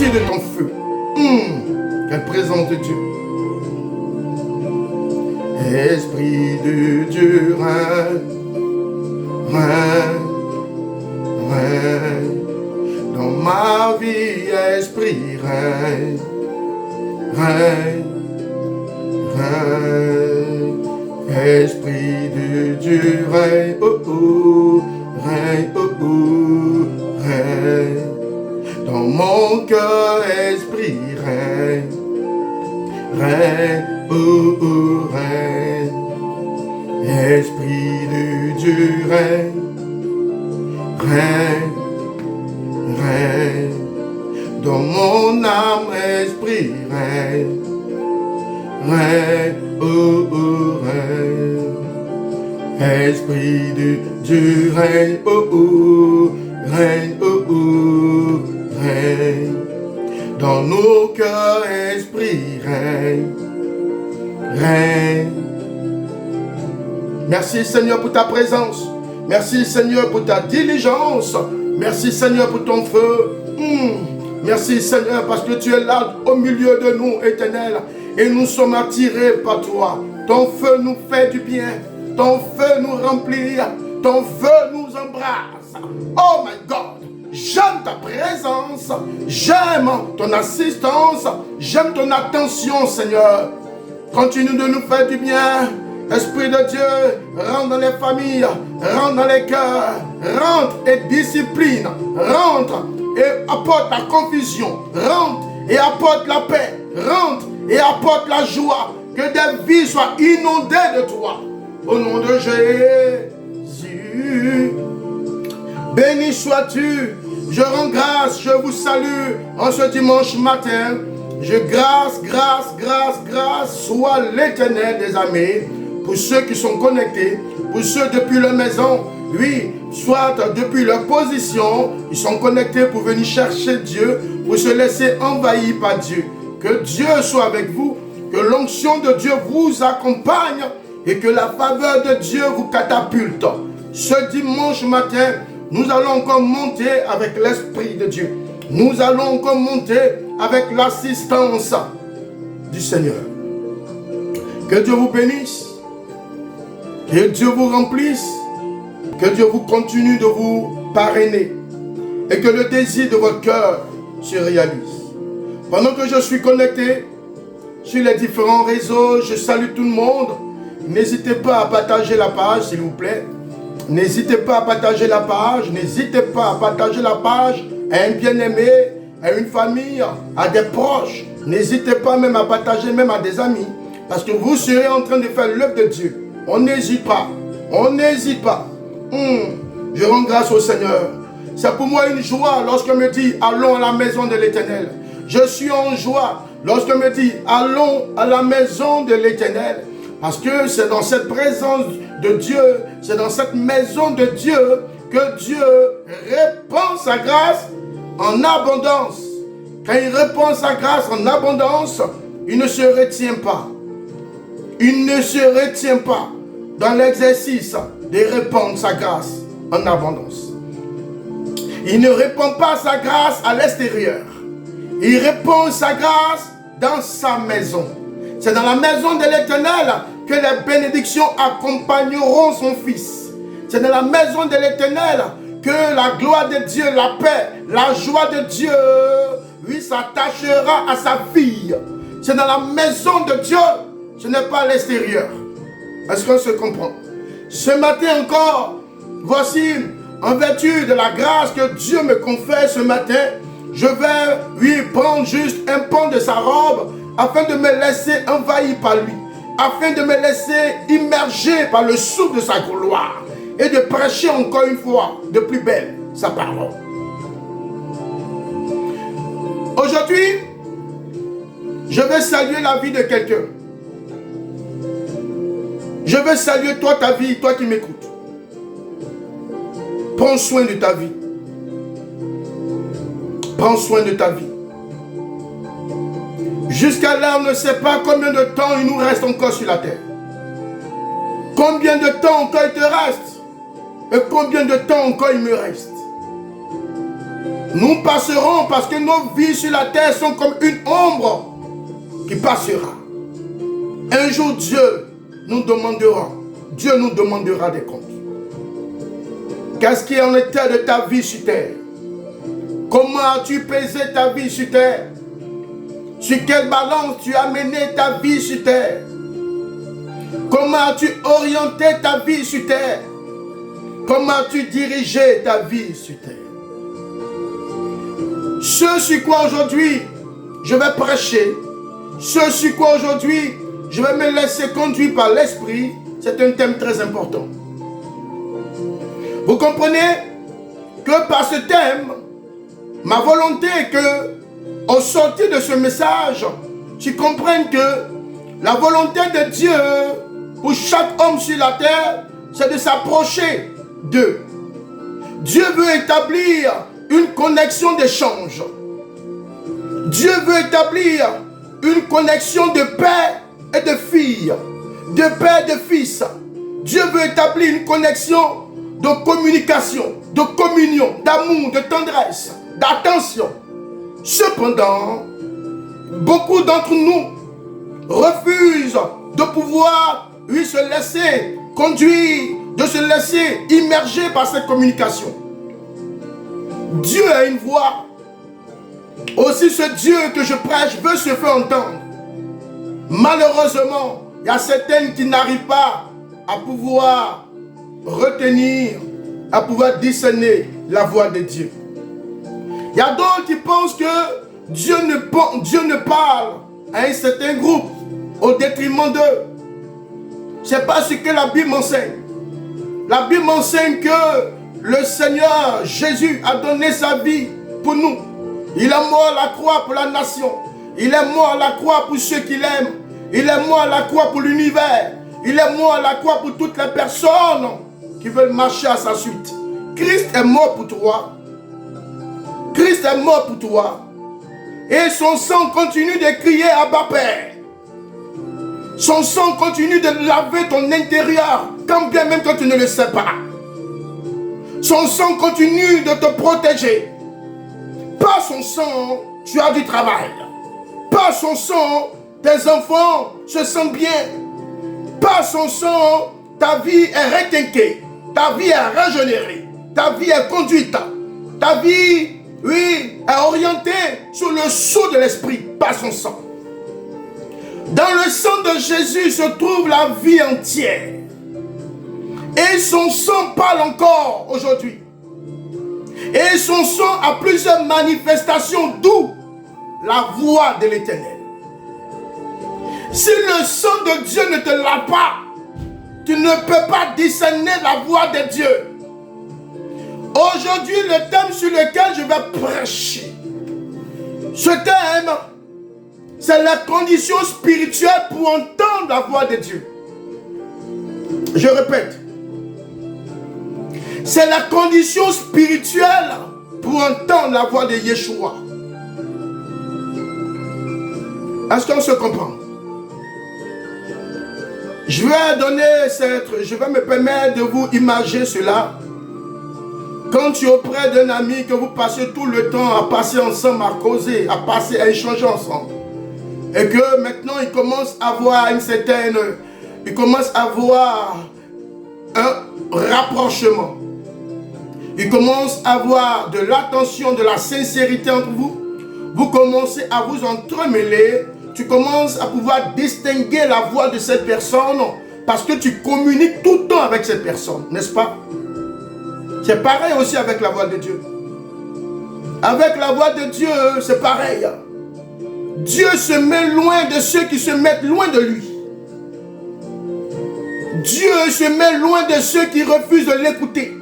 sortir de ton feu. Quelle présence de Dieu. Esprit de Dieu, règne, règne, règne. Dans ma vie, esprit, règne, règne, règne. Esprit de Dieu, règne, oh oh, règne, oh oh, règne. Dans mon cœur, esprit, règne, règne, oh oh, règne. Esprit de Dieu, règne, règne, règne. Dans mon âme, esprit, règne, règne, oh oh, règne. Esprit de Dieu, règne, oh oh, règne, oh oh, règne. Dans nos cœurs, esprit, règne, règne. Merci Seigneur pour ta présence. Merci Seigneur pour ta diligence. Merci Seigneur pour ton feu. Merci Seigneur parce que tu es là au milieu de nous, Éternel. Et nous sommes attirés par toi. Ton feu nous fait du bien. Ton feu nous remplit. Ton feu nous embrasse. Oh my God. J'aime ta présence. J'aime ton assistance. J'aime ton attention, Seigneur. Continue de nous faire du bien. Esprit de Dieu, rentre dans les familles, rentre dans les cœurs, rentre et discipline, rentre et apporte la confusion, rentre et apporte la paix, rentre et apporte la joie, que des vies soient inondées de toi. Au nom de Jésus, béni sois-tu. Je rends grâce, je vous salue en ce dimanche matin. Grâce soit l'Éternel des armées. Pour ceux qui sont connectés, pour ceux depuis leur maison, oui, soit depuis leur position, ils sont connectés pour venir chercher Dieu, pour se laisser envahir par Dieu. Que Dieu soit avec vous, que l'onction de Dieu vous accompagne et que la faveur de Dieu vous catapulte. Ce dimanche matin, nous allons encore monter avec l'Esprit de Dieu. Nous allons encore monter avec l'assistance du Seigneur. Que Dieu vous bénisse. Que Dieu vous remplisse, que Dieu vous continue de vous parrainer et que le désir de votre cœur se réalise. Pendant que je suis connecté sur les différents réseaux, je salue tout le monde. N'hésitez pas à partager la page, s'il vous plaît. N'hésitez pas à partager la page. N'hésitez pas à partager la page à un bien-aimé, à une famille, à des proches. N'hésitez pas même à partager même à des amis. Parce que vous serez en train de faire l'œuvre de Dieu. On n'hésite pas. On n'hésite pas. Je rends grâce au Seigneur. C'est pour moi une joie lorsqu'on me dit allons à la maison de l'Éternel. Je suis en joie lorsqu'on me dit allons à la maison de l'Éternel. Parce que c'est dans cette présence de Dieu, c'est dans cette maison de Dieu que Dieu répand sa grâce en abondance. Quand il répand sa grâce en abondance, il ne se retient pas. Il ne se retient pas dans l'exercice de répandre sa grâce en abondance. Il ne répand pas sa grâce à l'extérieur. Il répand sa grâce dans sa maison. C'est dans la maison de l'Éternel que les bénédictions accompagneront son fils. C'est dans la maison de l'Éternel que la gloire de Dieu, la paix, la joie de Dieu, lui, s'attachera à sa fille. C'est dans la maison de Dieu. Ce n'est pas à l'extérieur. Est-ce qu'on se comprend? Ce matin encore, voici, en vertu de la grâce que Dieu me confère ce matin, je vais lui prendre juste un pan de sa robe afin de me laisser envahir par lui, afin de me laisser immerger par le souffle de sa gloire et de prêcher encore une fois de plus belle sa parole. Aujourd'hui, je vais saluer la vie de quelqu'un. Je veux saluer toi, ta vie, toi qui m'écoutes. Prends soin de ta vie. Prends soin de ta vie. Jusqu'à là, on ne sait pas combien de temps il nous reste encore sur la terre. Combien de temps encore il te reste. Et combien de temps encore il me reste. Nous passerons parce que nos vies sur la terre sont comme une ombre qui passera. Un jour, Dieu nous demandera des comptes. Qu'est-ce qui en était de ta vie sur terre? Comment as-tu pesé ta vie sur terre? Sur quelle balance tu as mené ta vie sur terre? Comment as-tu orienté ta vie sur terre? Comment as-tu dirigé ta vie sur terre? Ce sur quoi aujourd'hui je vais prêcher, ce sur quoi aujourd'hui je vais me laisser conduire par l'Esprit, c'est un thème très important. Vous comprenez que par ce thème, ma volonté est que, au sortir de ce message, tu comprennes que la volonté de Dieu pour chaque homme sur la terre, c'est de s'approcher d'eux. Dieu veut établir une connexion d'échange. Dieu veut établir une connexion de père et de fille, de père et de fils. Dieu veut établir une connexion de communication, de communion, d'amour, de tendresse, d'attention. Cependant, beaucoup d'entre nous refusent de pouvoir se laisser conduire, de se laisser immerger par cette communication. Dieu a une voix. Aussi ce Dieu que je prêche veut se faire entendre. Malheureusement, il y a certaines qui n'arrivent pas à pouvoir retenir, à pouvoir discerner la voix de Dieu. Il y a d'autres qui pensent que Dieu ne parle à un certain groupe au détriment d'eux. Ce n'est pas ce que la Bible enseigne. La Bible enseigne que le Seigneur Jésus a donné sa vie pour nous. Il est mort à la croix pour la nation. Il est mort à la croix pour ceux qu'il aime. Il est mort à la croix pour l'univers. Il est mort à la croix pour toutes les personnes qui veulent marcher à sa suite. Christ est mort pour toi. Christ est mort pour toi. Et son sang continue de crier Abba Père. Son sang continue de laver ton intérieur, quand bien même que tu ne le sais pas. Son sang continue de te protéger. Par son sang, tu as du travail. Par son sang, tes enfants se sentent bien. Par son sang, ta vie est requinquée. Ta vie est régénérée. Ta vie est conduite. Ta vie, oui, est orientée sur le sceau de l'esprit. Par son sang. Dans le sang de Jésus se trouve la vie entière. Et son sang parle encore aujourd'hui. Et son sang a plusieurs manifestations, d'où la voix de l'Éternel. Si le sang de Dieu ne te l'a pas, tu ne peux pas discerner la voix de Dieu. Aujourd'hui, le thème sur lequel je vais prêcher, ce thème, c'est la condition spirituelle pour entendre la voix de Dieu. Je répète. C'est la condition spirituelle pour entendre la voix de Yeshua. Est-ce qu'on se comprend? Je vais me permettre de vous imager cela. Quand tu es auprès d'un ami, que vous passez tout le temps à passer ensemble, à causer, à échanger ensemble. Et que maintenant il commence à avoir un rapprochement. Il commence à avoir de l'attention, de la sincérité entre vous. Vous commencez à vous entremêler. Tu commences à pouvoir distinguer la voix de cette personne parce que tu communiques tout le temps avec cette personne, n'est-ce pas? C'est pareil aussi avec la voix de Dieu. Avec la voix de Dieu, c'est pareil. Dieu se met loin de ceux qui se mettent loin de lui. Dieu se met loin de ceux qui refusent de l'écouter.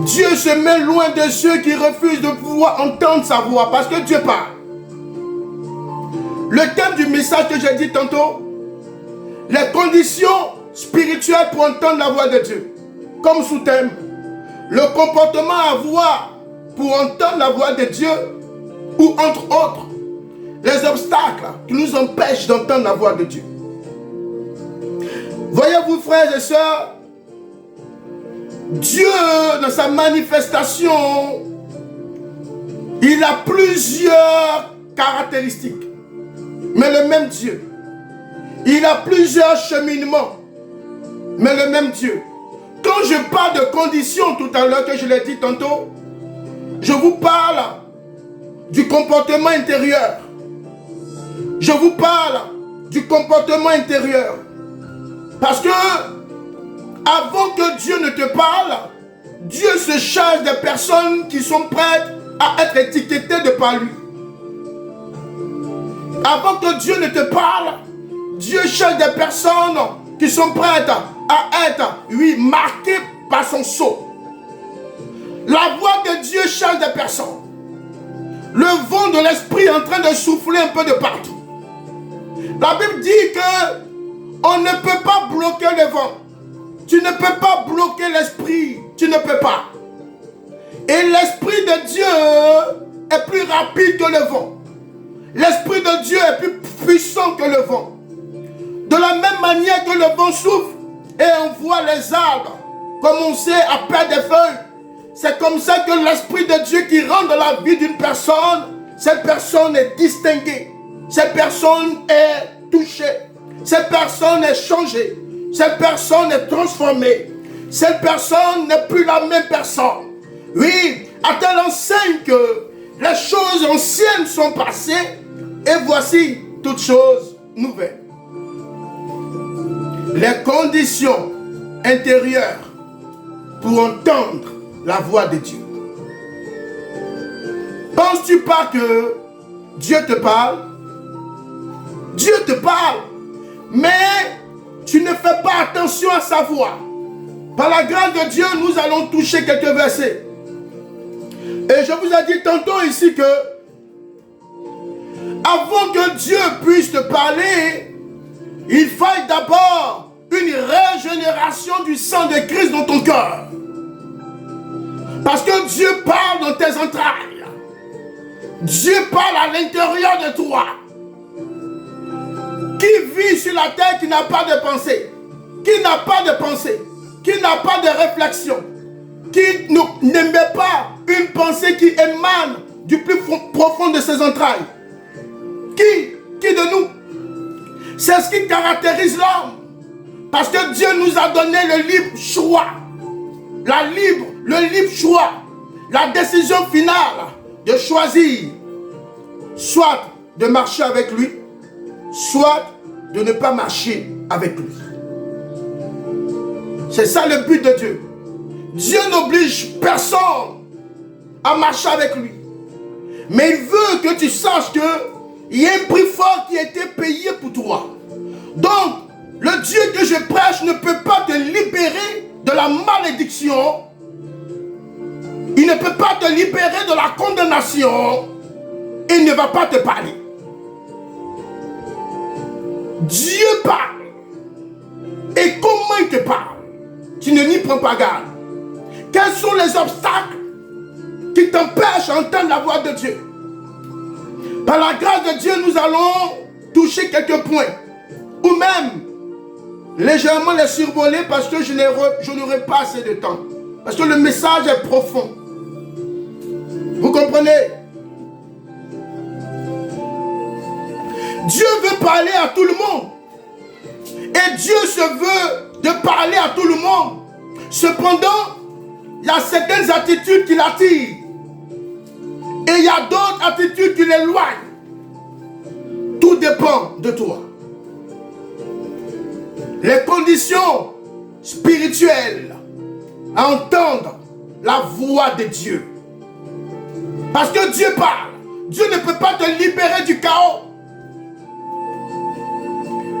Dieu se met loin de ceux qui refusent de pouvoir entendre sa voix parce que Dieu parle. Le thème du message que j'ai dit tantôt, les conditions spirituelles pour entendre la voix de Dieu. Comme sous-thème, le comportement à avoir pour entendre la voix de Dieu ou entre autres, les obstacles qui nous empêchent d'entendre la voix de Dieu. Voyez-vous, frères et sœurs, Dieu, dans sa manifestation Il a plusieurs caractéristiques, mais le même Dieu. Il a plusieurs cheminements, mais le même Dieu. Quand je parle de conditions tout à l'heure, que je l'ai dit tantôt, je vous parle du comportement intérieur. Je vous parle du comportement intérieur. Parce que avant que Dieu ne te parle, Dieu se charge des personnes qui sont prêtes à être étiquetées de par lui. Avant que Dieu ne te parle, Dieu cherche des personnes qui sont prêtes à être, oui, marquées par son sceau. La voix de Dieu cherche des personnes. Le vent de l'esprit est en train de souffler un peu de partout. La Bible dit que on ne peut pas bloquer le vent. Tu ne peux pas bloquer l'esprit. Tu ne peux pas. Et l'esprit de Dieu est plus rapide que le vent. L'esprit de Dieu est plus puissant que le vent. De la même manière que le vent souffle et on voit les arbres commencer à perdre des feuilles, c'est comme ça que l'esprit de Dieu qui rentre dans la vie d'une personne, cette personne est distinguée, cette personne est touchée, cette personne est changée, cette personne est transformée, cette personne n'est plus la même personne. Oui, à telle enseigne que les choses anciennes sont passées et voici toutes choses nouvelles. Les conditions intérieures pour entendre la voix de Dieu. Penses-tu pas que Dieu te parle? Dieu te parle, mais tu ne fais pas attention à sa voix. Par la grâce de Dieu, nous allons toucher quelques versets. Et je vous ai dit tantôt ici que avant que Dieu puisse te parler, il faille d'abord une régénération du sang de Christ dans ton cœur. Parce que Dieu parle dans tes entrailles. Dieu parle à l'intérieur de toi. Qui vit sur la terre qui n'a pas de pensée, qui n'a pas de pensée, qui n'a pas de réflexion, qui n'aimait pas une pensée qui émane du plus profond de ses entrailles. Qui de nous? C'est ce qui caractérise l'homme. Parce que Dieu nous a donné le libre choix. Le libre choix. La décision finale de choisir soit de marcher avec lui, soit de ne pas marcher avec lui. C'est ça le but de Dieu. Dieu n'oblige personne à marcher avec lui. Mais il veut que tu saches qu'il y a un prix fort qui a été payé pour toi. Donc, le Dieu que je prêche ne peut pas te libérer de la malédiction. Il ne peut pas te libérer de la condamnation. Il ne va pas te parler. Dieu parle. Et comment il te parle? Tu ne n'y prends pas garde. Quels sont les obstacles qui t'empêchent d'entendre la voix de Dieu? Par la grâce de Dieu, nous allons toucher quelques points. Ou même légèrement les survoler parce que je n'aurai pas assez de temps. Parce que le message est profond. Vous comprenez? Dieu veut parler à tout le monde. Et Dieu se veut de parler à tout le monde. Cependant, il y a certaines attitudes qui l'attirent. Et il y a d'autres attitudes qui l'éloignent. Tout dépend de toi. Les conditions spirituelles à entendre la voix de Dieu. Parce que Dieu parle. Dieu ne peut pas te libérer du chaos.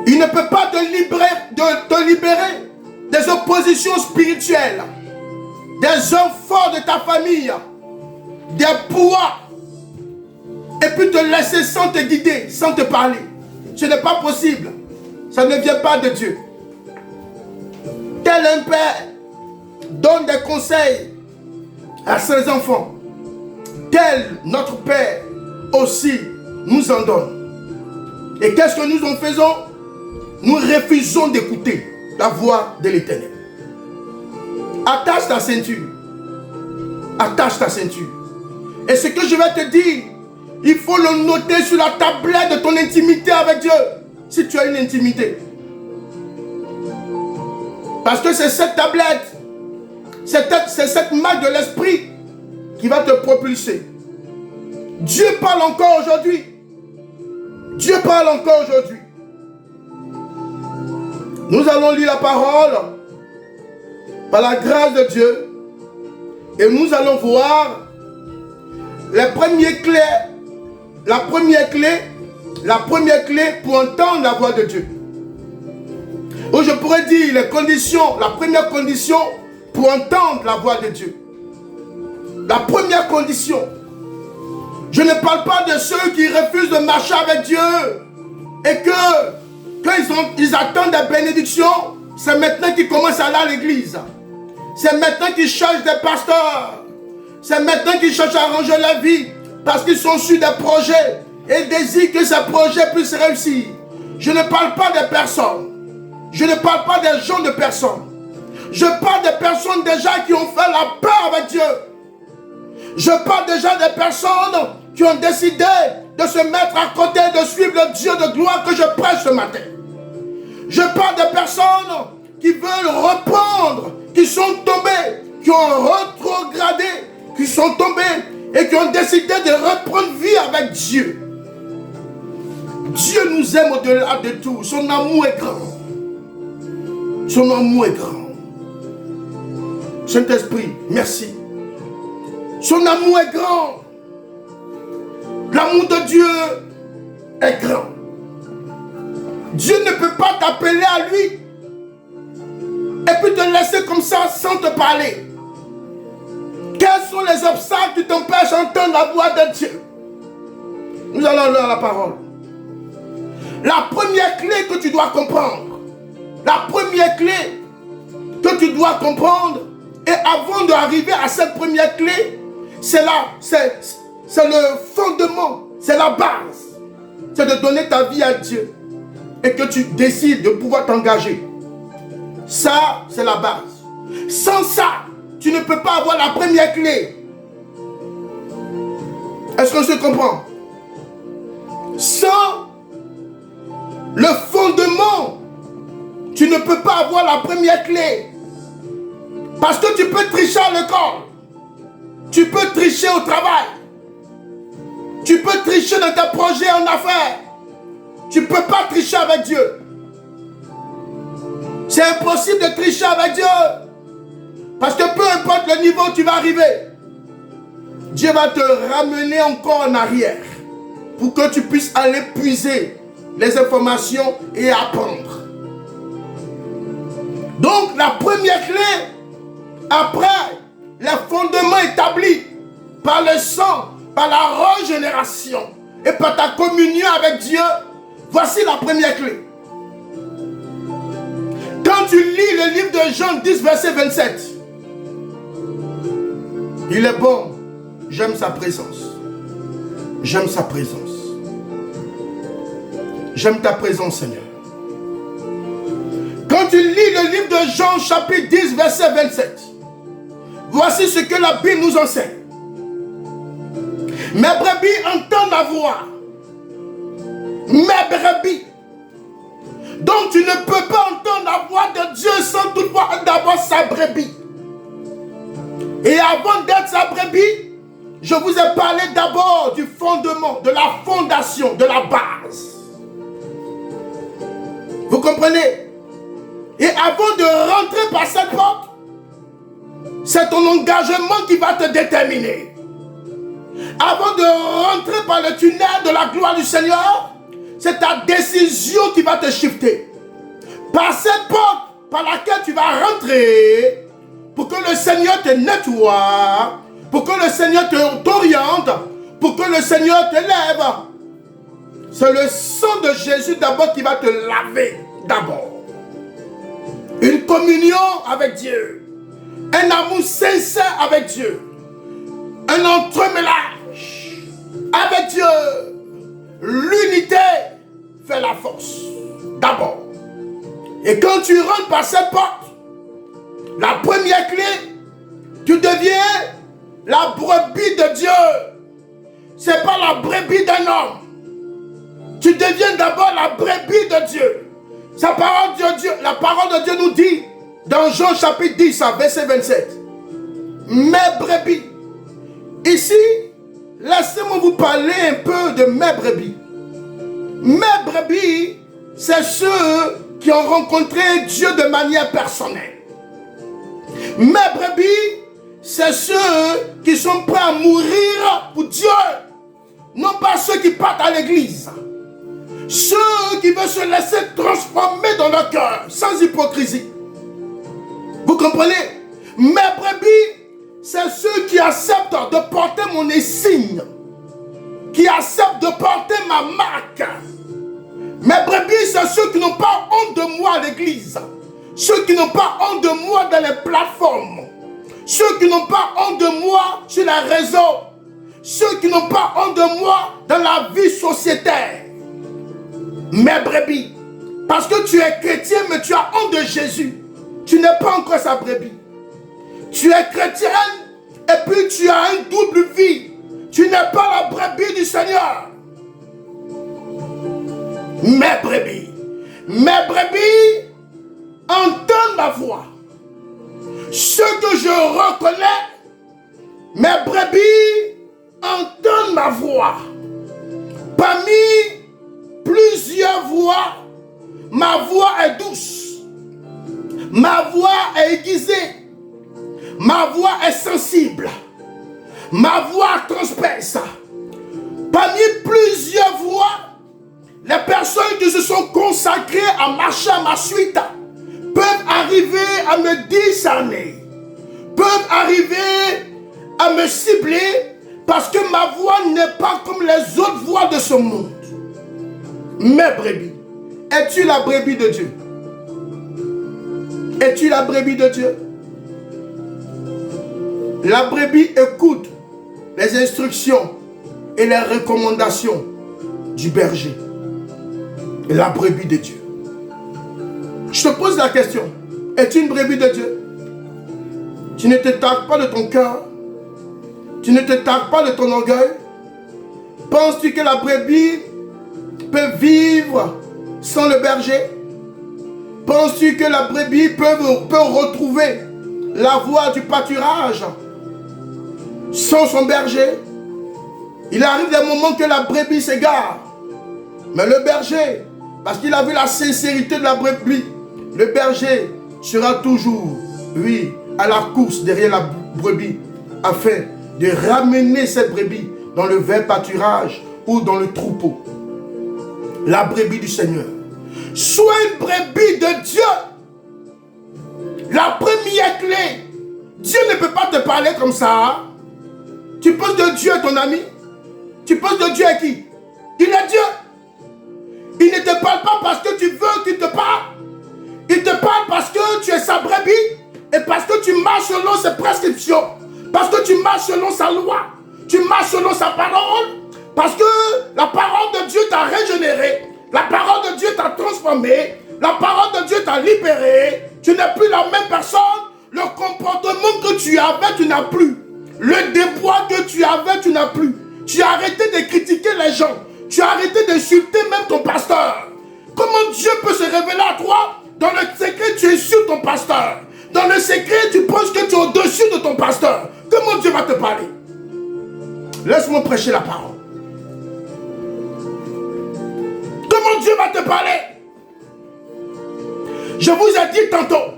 Il ne peut pas te libérer des oppositions spirituelles, des hommes forts de ta famille, des poids, et puis te laisser sans te guider, sans te parler. Ce n'est pas possible. Ça ne vient pas de Dieu. Tel un père donne des conseils à ses enfants, tel notre Père aussi nous en donne. Et qu'est-ce que nous en faisons? Nous refusons d'écouter la voix de l'Éternel. Attache ta ceinture. Attache ta ceinture. Et ce que je vais te dire, il faut le noter sur la tablette de ton intimité avec Dieu. Si tu as une intimité. Parce que c'est cette tablette, c'est cette marque de l'esprit qui va te propulser. Dieu parle encore aujourd'hui. Dieu parle encore aujourd'hui. Nous allons lire la parole par la grâce de Dieu et nous allons voir les premières clés, la première clé pour entendre la voix de Dieu. Ou je pourrais dire les conditions, la première condition pour entendre la voix de Dieu. La première condition. Je ne parle pas de ceux qui refusent de marcher avec Dieu et que quand ils attendent des bénédictions, c'est maintenant qu'ils commencent à aller à l'église. C'est maintenant qu'ils cherchent des pasteurs. C'est maintenant qu'ils cherchent à arranger leur vie parce qu'ils sont sur des projets et désirent que ces projets puissent réussir. Je ne parle pas des personnes. Je ne parle pas des gens de personnes. Je parle des personnes déjà qui ont fait la paix avec Dieu. Je parle déjà des personnes qui ont décidé de se mettre à côté, de suivre le Dieu de gloire que je prêche ce matin. Je parle des personnes qui veulent reprendre, qui sont tombées, qui ont rétrogradé, qui sont tombées et qui ont décidé de reprendre vie avec Dieu. Dieu nous aime au-delà de tout. Son amour est grand. Son amour est grand. Saint-Esprit, merci. Son amour est grand. L'amour de Dieu est grand. Dieu ne peut pas t'appeler à lui et puis te laisser comme ça sans te parler. Quels sont les obstacles qui t'empêchent d'entendre la voix de Dieu? Nous allons lire la parole. La première clé que tu dois comprendre, la première clé que tu dois comprendre, et avant d'arriver à cette première clé, c'est le fondement, c'est la base. C'est de donner ta vie à Dieu et que tu décides de pouvoir t'engager. Ça, c'est la base. Sans ça, tu ne peux pas avoir la première clé. Est-ce qu'on se comprend? Sans le fondement, tu ne peux pas avoir la première clé. Parce que tu peux tricher à l'école. Tu peux tricher au travail. Tu peux tricher dans tes projets en affaires. Tu ne peux pas tricher avec Dieu. C'est impossible de tricher avec Dieu. Parce que peu importe le niveau où tu vas arriver, Dieu va te ramener encore en arrière pour que tu puisses aller puiser les informations et apprendre. Donc la première clé, après les fondements établis par le sang, par la régénération et par ta communion avec Dieu, voici la première clé. Quand tu lis le livre de Jean 10, verset 27, il est bon, j'aime sa présence. J'aime sa présence. J'aime ta présence, Seigneur. Quand tu lis le livre de Jean, chapitre 10, verset 27, voici ce que la Bible nous enseigne. Mes brebis entendent ma voix. Mes brebis. Donc tu ne peux pas entendre la voix de Dieu sans toutefois d'abord sa brebis. Et avant d'être sa brebis, je vous ai parlé d'abord du fondement, de la fondation, de la base. Vous comprenez? Et avant de rentrer par cette porte, c'est ton engagement qui va te déterminer. Avant de rentrer par le tunnel de la gloire du Seigneur, c'est ta décision qui va te shifter. Par cette porte par laquelle tu vas rentrer, pour que le Seigneur te nettoie, pour que le Seigneur t'oriente, pour que le Seigneur t'élève. C'est le sang de Jésus d'abord qui va te laver d'abord. Une communion avec Dieu. Un amour sincère avec Dieu. Un entremêlage avec Dieu. L'unité fait la force. D'abord. Et quand tu rentres par cette porte, la première clé, tu deviens la brebis de Dieu. ce n'est pas la brebis d'un homme. Tu deviens d'abord la brebis de Dieu. La parole de Dieu nous dit, dans Jean chapitre 10, verset 27, mes brebis. Ici, laissez-moi vous parler un peu de mes brebis. Mes brebis, c'est ceux qui ont rencontré Dieu de manière personnelle. Mes brebis, c'est ceux qui sont prêts à mourir pour Dieu. Non pas ceux qui partent à l'église. Ceux qui veulent se laisser transformer dans leur cœur, sans hypocrisie. Vous comprenez? Mes brebis, c'est ceux qui acceptent de porter mon insigne, qui acceptent de porter ma marque. Mes brebis, c'est ceux qui n'ont pas honte de moi à l'église, ceux qui n'ont pas honte de moi dans les plateformes, ceux qui n'ont pas honte de moi sur les réseaux, ceux qui n'ont pas honte de moi dans la vie sociétaire. Mes brebis, parce que tu es chrétien mais tu as honte de Jésus, tu n'es pas encore sa brebis. Tu es chrétienne et puis tu as une double vie. Tu n'es pas la brebis du Seigneur. Mes brebis entendent ma voix. Ce que je reconnais, mes brebis entendent ma voix. Parmi plusieurs voix, ma voix est douce. Ma voix est aiguisée. Ma voix est sensible. Ma voix transperce. Parmi plusieurs voix, les personnes qui se sont consacrées à marcher à ma suite peuvent arriver à me discerner, peuvent arriver à me cibler parce que ma voix n'est pas comme les autres voix de ce monde. Mes brebis, es-tu la brebis de Dieu? Es-tu la brebis de Dieu? La brebis écoute les instructions et les recommandations du berger. La brebis de Dieu. Je te pose la question. Es-tu une brebis de Dieu? Tu ne te targues pas de ton cœur. Tu ne te targues pas de ton orgueil. Penses-tu que la brebis peut vivre sans le berger? Penses-tu que la brebis peut retrouver la voie du pâturage sans son berger? Il arrive des moments que la brebis s'égare. Mais le berger, parce qu'il a vu la sincérité de la brebis, le berger sera toujours, oui, à la course derrière la brebis, afin de ramener cette brebis dans le vert pâturage ou dans le troupeau. La brebis du Seigneur. Sois une brebis de Dieu. La première clé, Dieu ne peut pas te parler comme ça. Tu penses que Dieu est ton ami? Tu penses que Dieu est qui? Il est Dieu. Il ne te parle pas parce que tu veux qu'il te parle. Il te parle parce que tu es sa brebis et parce que tu marches selon ses prescriptions. Parce que tu marches selon sa loi. Tu marches selon sa parole. Parce que la parole de Dieu t'a régénéré. La parole de Dieu t'a transformé. La parole de Dieu t'a libéré. Tu n'es plus la même personne. Le comportement que tu avais, tu n'as plus. Le débois que tu avais, tu n'as plus. Tu as arrêté de critiquer les gens. Tu as arrêté d'insulter même ton pasteur. Comment Dieu peut se révéler à toi? Dans le secret, tu insultes ton pasteur. Dans le secret, tu penses que tu es au-dessus de ton pasteur. Comment Dieu va te parler? Laisse-moi prêcher la parole. Comment Dieu va te parler? Je vous ai dit tantôt,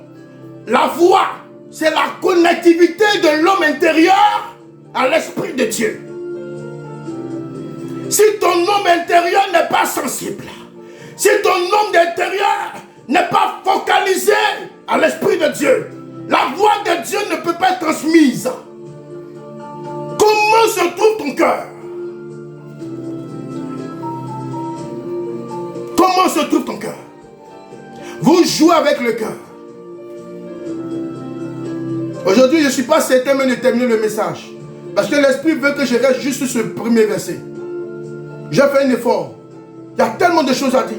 la voix, c'est la connectivité de l'homme intérieur à l'Esprit de Dieu. Si ton homme intérieur n'est pas sensible, si ton homme intérieur n'est pas focalisé à l'Esprit de Dieu, la voix de Dieu ne peut pas être transmise. Comment se trouve ton cœur? Comment se trouve ton cœur? Vous jouez avec le cœur. Aujourd'hui, je ne suis pas certain même de terminer le message. Parce que l'Esprit veut que je reste juste sur ce premier verset. J'ai fait un effort. Il y a tellement de choses à dire.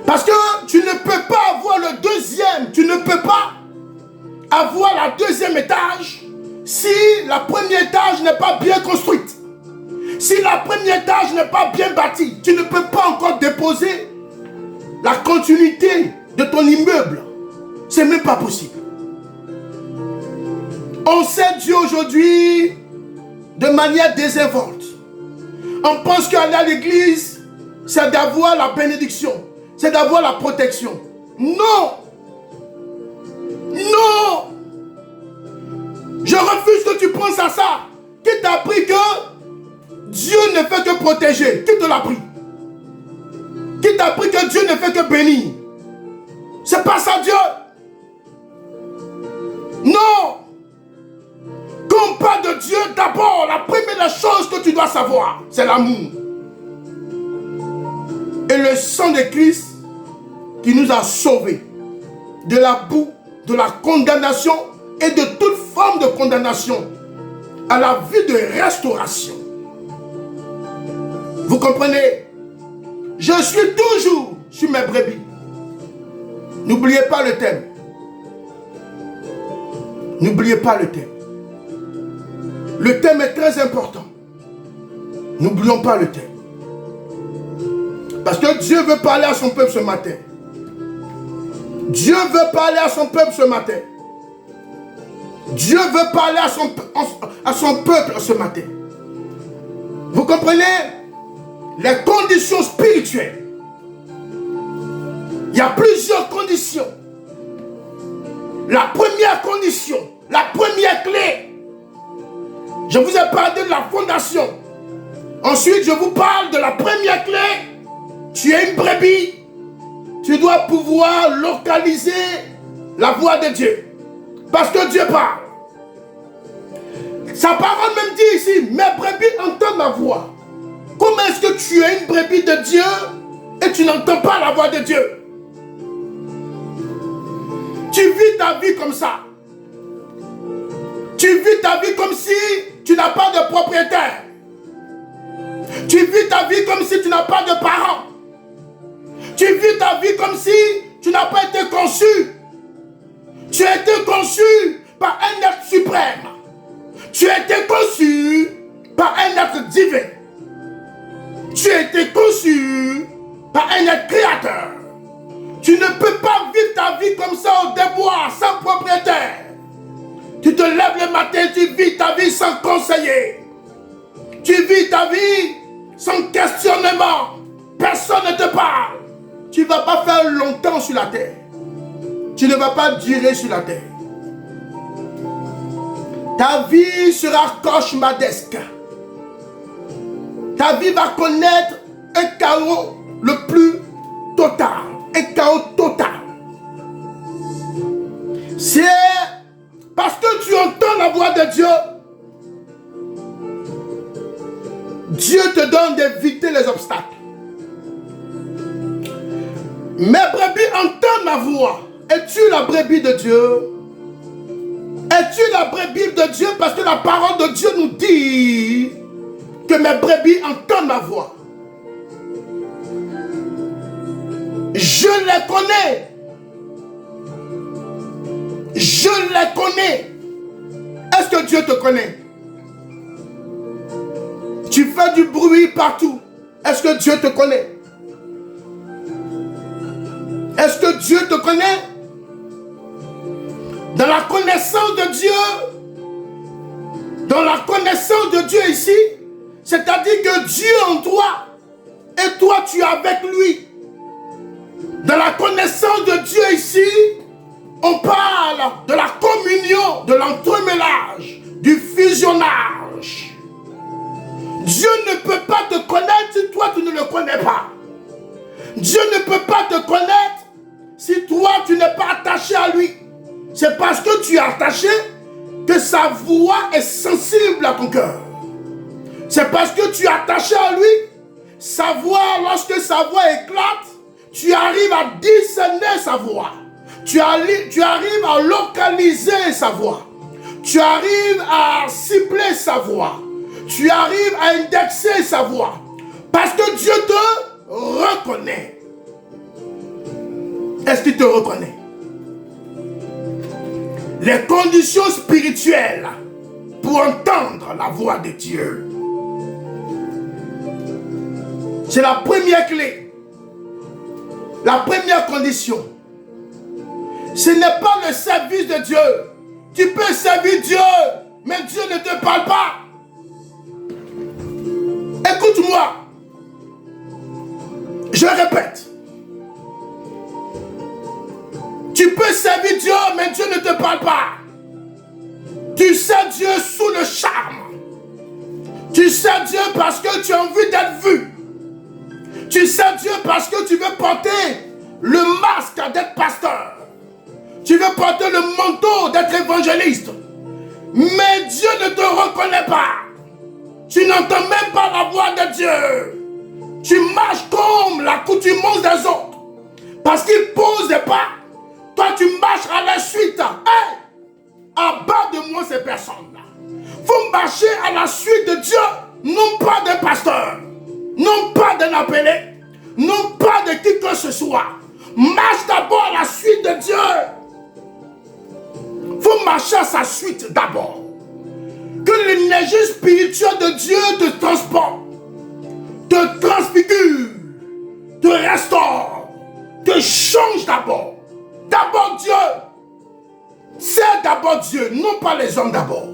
Parce que tu ne peux pas avoir le deuxième. Tu ne peux pas avoir la deuxième étage si la première étage n'est pas bien construite, si la première étage n'est pas bien bâtie, tu ne peux pas encore déposer la continuité de ton immeuble. C'est même pas possible. On sait Dieu aujourd'hui de manière désinvolte. On pense qu'aller à l'église, c'est d'avoir la bénédiction, c'est d'avoir la protection. Non! Non! Je refuse que tu penses à ça. Qui t'a appris que Dieu ne fait que protéger? Qui te l'a appris? Qui t'a appris que Dieu ne fait que bénir? C'est pas ça Dieu. Non. Quand on parle de Dieu, d'abord, la première chose que tu dois savoir, c'est l'amour. Et le sang de Christ qui nous a sauvés de la boue, de la condamnation et de toute forme de condamnation à la vie de restauration. Vous comprenez? Je suis toujours sur mes brebis. N'oubliez pas le thème. N'oubliez pas le thème. Le thème est très important. N'oublions pas le thème. Parce que Dieu veut parler à son peuple ce matin. Dieu veut parler à son peuple ce matin. Dieu veut parler à son peuple ce matin. Vous comprenez? Les conditions spirituelles. Il y a plusieurs conditions. La première condition, la première clé. Je vous ai parlé de la fondation. Ensuite, je vous parle de la première clé. Tu es une brebis. Tu dois pouvoir localiser la voix de Dieu. Parce que Dieu parle. Sa parole même dit ici, mes brebis entendent ma voix. Comment est-ce que tu es une brebis de Dieu et tu n'entends pas la voix de Dieu? Tu vis ta vie comme ça. Tu vis ta vie comme si tu n'as pas de propriétaire. Tu vis ta vie comme si tu n'as pas de parents. Tu vis ta vie comme si tu n'as pas été conçu. Tu as été conçu par un être suprême. Tu as été conçu par un être divin. Tu as été conçu par un être créateur. Tu ne peux pas vivre ta vie comme ça au débois, sans propriétaire. Tu te lèves le matin, tu vis ta vie sans conseiller. Tu vis ta vie sans questionnement. Personne ne te parle. Tu ne vas pas faire longtemps sur la terre. Tu ne vas pas durer sur la terre. Ta vie sera cauchemardesque. Ta vie va connaître un chaos le plus total. Un chaos total. C'est parce que tu entends la voix de Dieu. Dieu te donne d'éviter les obstacles. Mes brebis entendent ma voix. Es-tu la brebis de Dieu? Es-tu la brebis de Dieu? Parce que la parole de Dieu nous dit que mes brebis entendent ma voix. Je les connais. Je les connais. Est-ce que Dieu te connaît? Tu fais du bruit partout. Est-ce que Dieu te connaît? Est-ce que Dieu te connaît? Dans la connaissance de Dieu, dans la connaissance de Dieu ici, c'est-à-dire que Dieu en toi et toi tu es avec lui. Dans la connaissance de Dieu ici, on parle de la communion, de l'entremêlage, du fusionnage. Dieu ne peut pas te connaître si toi tu ne le connais pas. Dieu ne peut pas te connaître si toi tu n'es pas attaché à lui. C'est parce que tu es attaché que sa voix est sensible à ton cœur. C'est parce que tu es attaché à lui, sa voix, lorsque sa voix éclate, tu arrives à discerner sa voix. Tu arrives à localiser sa voix. Tu arrives à cibler sa voix. Tu arrives à indexer sa voix. Parce que Dieu te reconnaît. Est-ce qu'il te reconnaît? Les conditions spirituelles pour entendre la voix de Dieu. C'est la première clé. La première condition. Ce n'est pas le service de Dieu. Tu peux servir Dieu, mais Dieu ne te parle pas. Écoute-moi. Je répète. Tu peux servir Dieu, mais Dieu ne te parle pas. Tu sers Dieu sous le charme. Tu sers Dieu parce que tu as envie d'être vu. Tu sers Dieu parce que tu veux porter le masque d'être pasteur. Tu veux porter le manteau d'être évangéliste. Mais Dieu ne te reconnaît pas. Tu n'entends même pas la voix de Dieu. Tu marches comme l'accoutumance des autres. Parce qu'ils posent des pas. Toi, tu marches à la suite. Hey! Abat de moi ces personnes-là. Faut marcher à la suite de Dieu. Non pas d'un pasteur. Non pas d'un appelé. Non pas de qui que ce soit. Marche d'abord à la suite de Dieu. Faut marcher à sa suite d'abord. Que l'énergie spirituelle de Dieu te transporte, te transfigure, te restaure, te change d'abord. D'abord Dieu. C'est d'abord Dieu, non pas les hommes d'abord.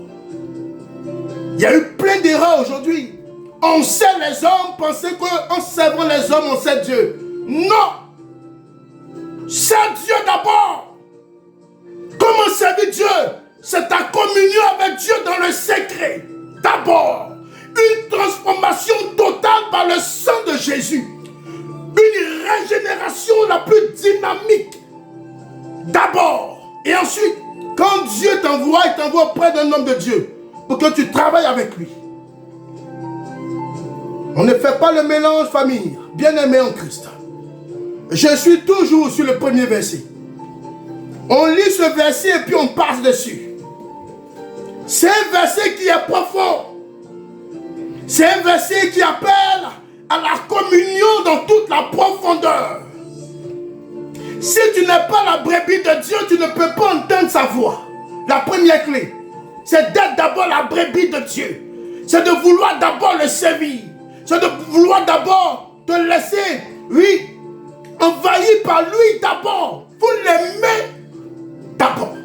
Il y a eu plein d'erreurs aujourd'hui. On sait les hommes, penser qu'en servant les hommes, on sait Dieu. Non. C'est Dieu d'abord. Comment servir Dieu? C'est ta communion avec Dieu dans le secret. D'abord, une transformation totale par le sang de Jésus. Une régénération la plus dynamique. D'abord. Et ensuite, quand Dieu t'envoie, il t'envoie auprès d'un homme de Dieu pour que tu travailles avec lui. On ne fait pas le mélange, famille. Bien-aimé en Christ. Je suis toujours sur le premier verset. On lit ce verset et puis on passe dessus. C'est un verset qui est profond. C'est un verset qui appelle à la communion dans toute la profondeur. Si tu n'es pas la brebis de Dieu, tu ne peux pas entendre sa voix. La première clé, c'est d'être d'abord la brebis de Dieu. C'est de vouloir d'abord le servir. C'est de vouloir d'abord te laisser, oui, envahi par lui d'abord. Il faut l'aimer d'abord.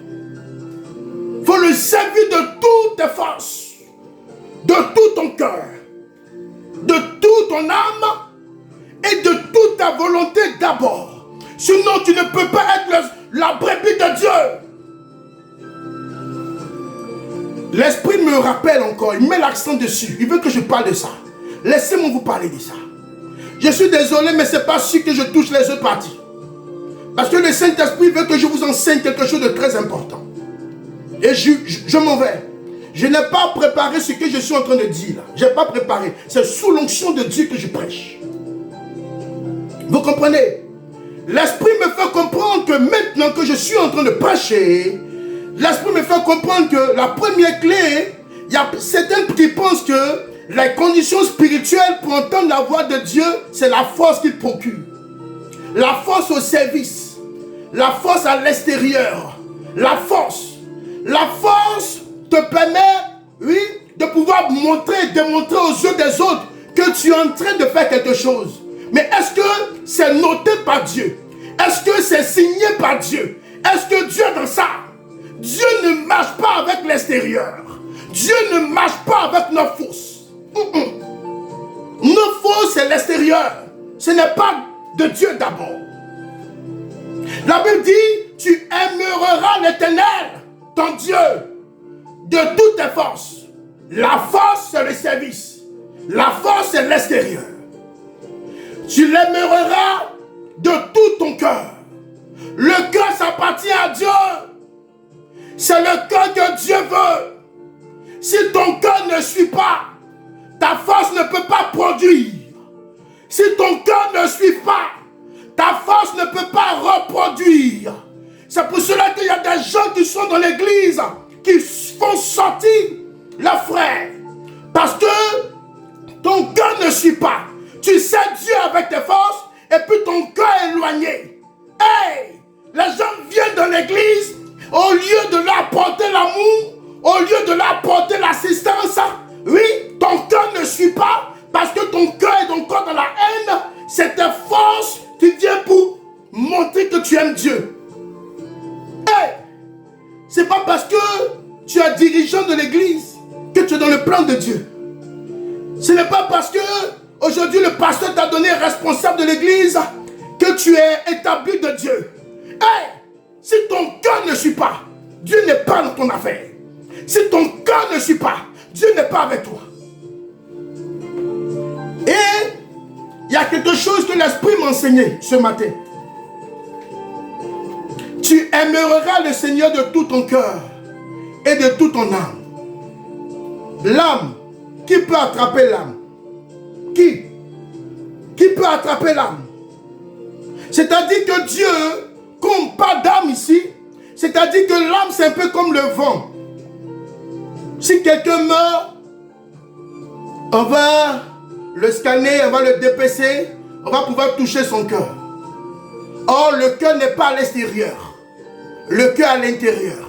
Il faut le servir de toutes tes forces, de tout ton cœur, de toute ton âme et de toute ta volonté d'abord. Sinon, tu ne peux pas être la brebis de Dieu. L'Esprit me rappelle encore, il met l'accent dessus. Il veut que je parle de ça. Laissez-moi vous parler de ça. Je suis désolé, mais ce n'est pas sûr que je touche les autres parties. Parce que le Saint-Esprit veut que je vous enseigne quelque chose de très important. Et je m'en vais. Je n'ai pas préparé ce que je suis en train de dire là. Je n'ai pas préparé. C'est sous l'onction de Dieu que je prêche. Vous comprenez? L'Esprit me fait comprendre que maintenant que je suis en train de prêcher, l'Esprit me fait comprendre que la première clé, il y a certains qui pensent que les conditions spirituelles pour entendre la voix de Dieu, c'est la force qu'il procure. La force au service. La force à l'extérieur. La force. La force te permet, oui, de pouvoir démontrer aux yeux des autres que tu es en train de faire quelque chose. Mais est-ce que c'est noté par Dieu? Est-ce que c'est signé par Dieu? Est-ce que Dieu est dans ça? Dieu ne marche pas avec l'extérieur. Dieu ne marche pas avec nos forces. Nos forces, c'est l'extérieur. Ce n'est pas de Dieu d'abord. La Bible dit, tu aimeras l'Éternel, ton Dieu, de toutes tes forces. La force, c'est le service. La force, c'est l'extérieur. Tu l'aimeras de tout ton cœur. Le cœur, ça appartient à Dieu. C'est le cœur que Dieu veut. Si ton cœur ne suit pas, ta force ne peut pas produire. Si ton cœur ne suit pas, ta force ne peut pas reproduire. C'est pour cela qu'il y a des gens qui sont dans l'église, qui font sortir leurs frères. Parce que ton cœur ne suit pas. Tu sais Dieu avec tes forces, et puis ton cœur est éloigné. Hey! Les gens viennent dans l'église, au lieu de leur apporter l'amour, au lieu de leur apporter la aimes Dieu. Hey, c'est pas parce que tu es dirigeant de l'église que tu es dans le plan de Dieu. Ce n'est pas parce que aujourd'hui le pasteur t'a donné responsable de l'église que tu es établi de Dieu. Hey, si ton cœur ne suit pas, Dieu n'est pas dans ton affaire. Si ton cœur ne suit pas, Dieu n'est pas avec toi. Et il y a quelque chose que l'Esprit m'a enseigné ce matin. Tu aimeras le Seigneur de tout ton cœur et de toute ton âme. L'âme, qui peut attraper l'âme? Qui peut attraper l'âme? C'est-à-dire que Dieu, comme pas d'âme ici, c'est-à-dire que l'âme c'est un peu comme le vent. Si quelqu'un meurt, on va le scanner, on va le dépecer, on va pouvoir toucher son cœur. Or, le cœur n'est pas à l'extérieur, le cœur à l'intérieur.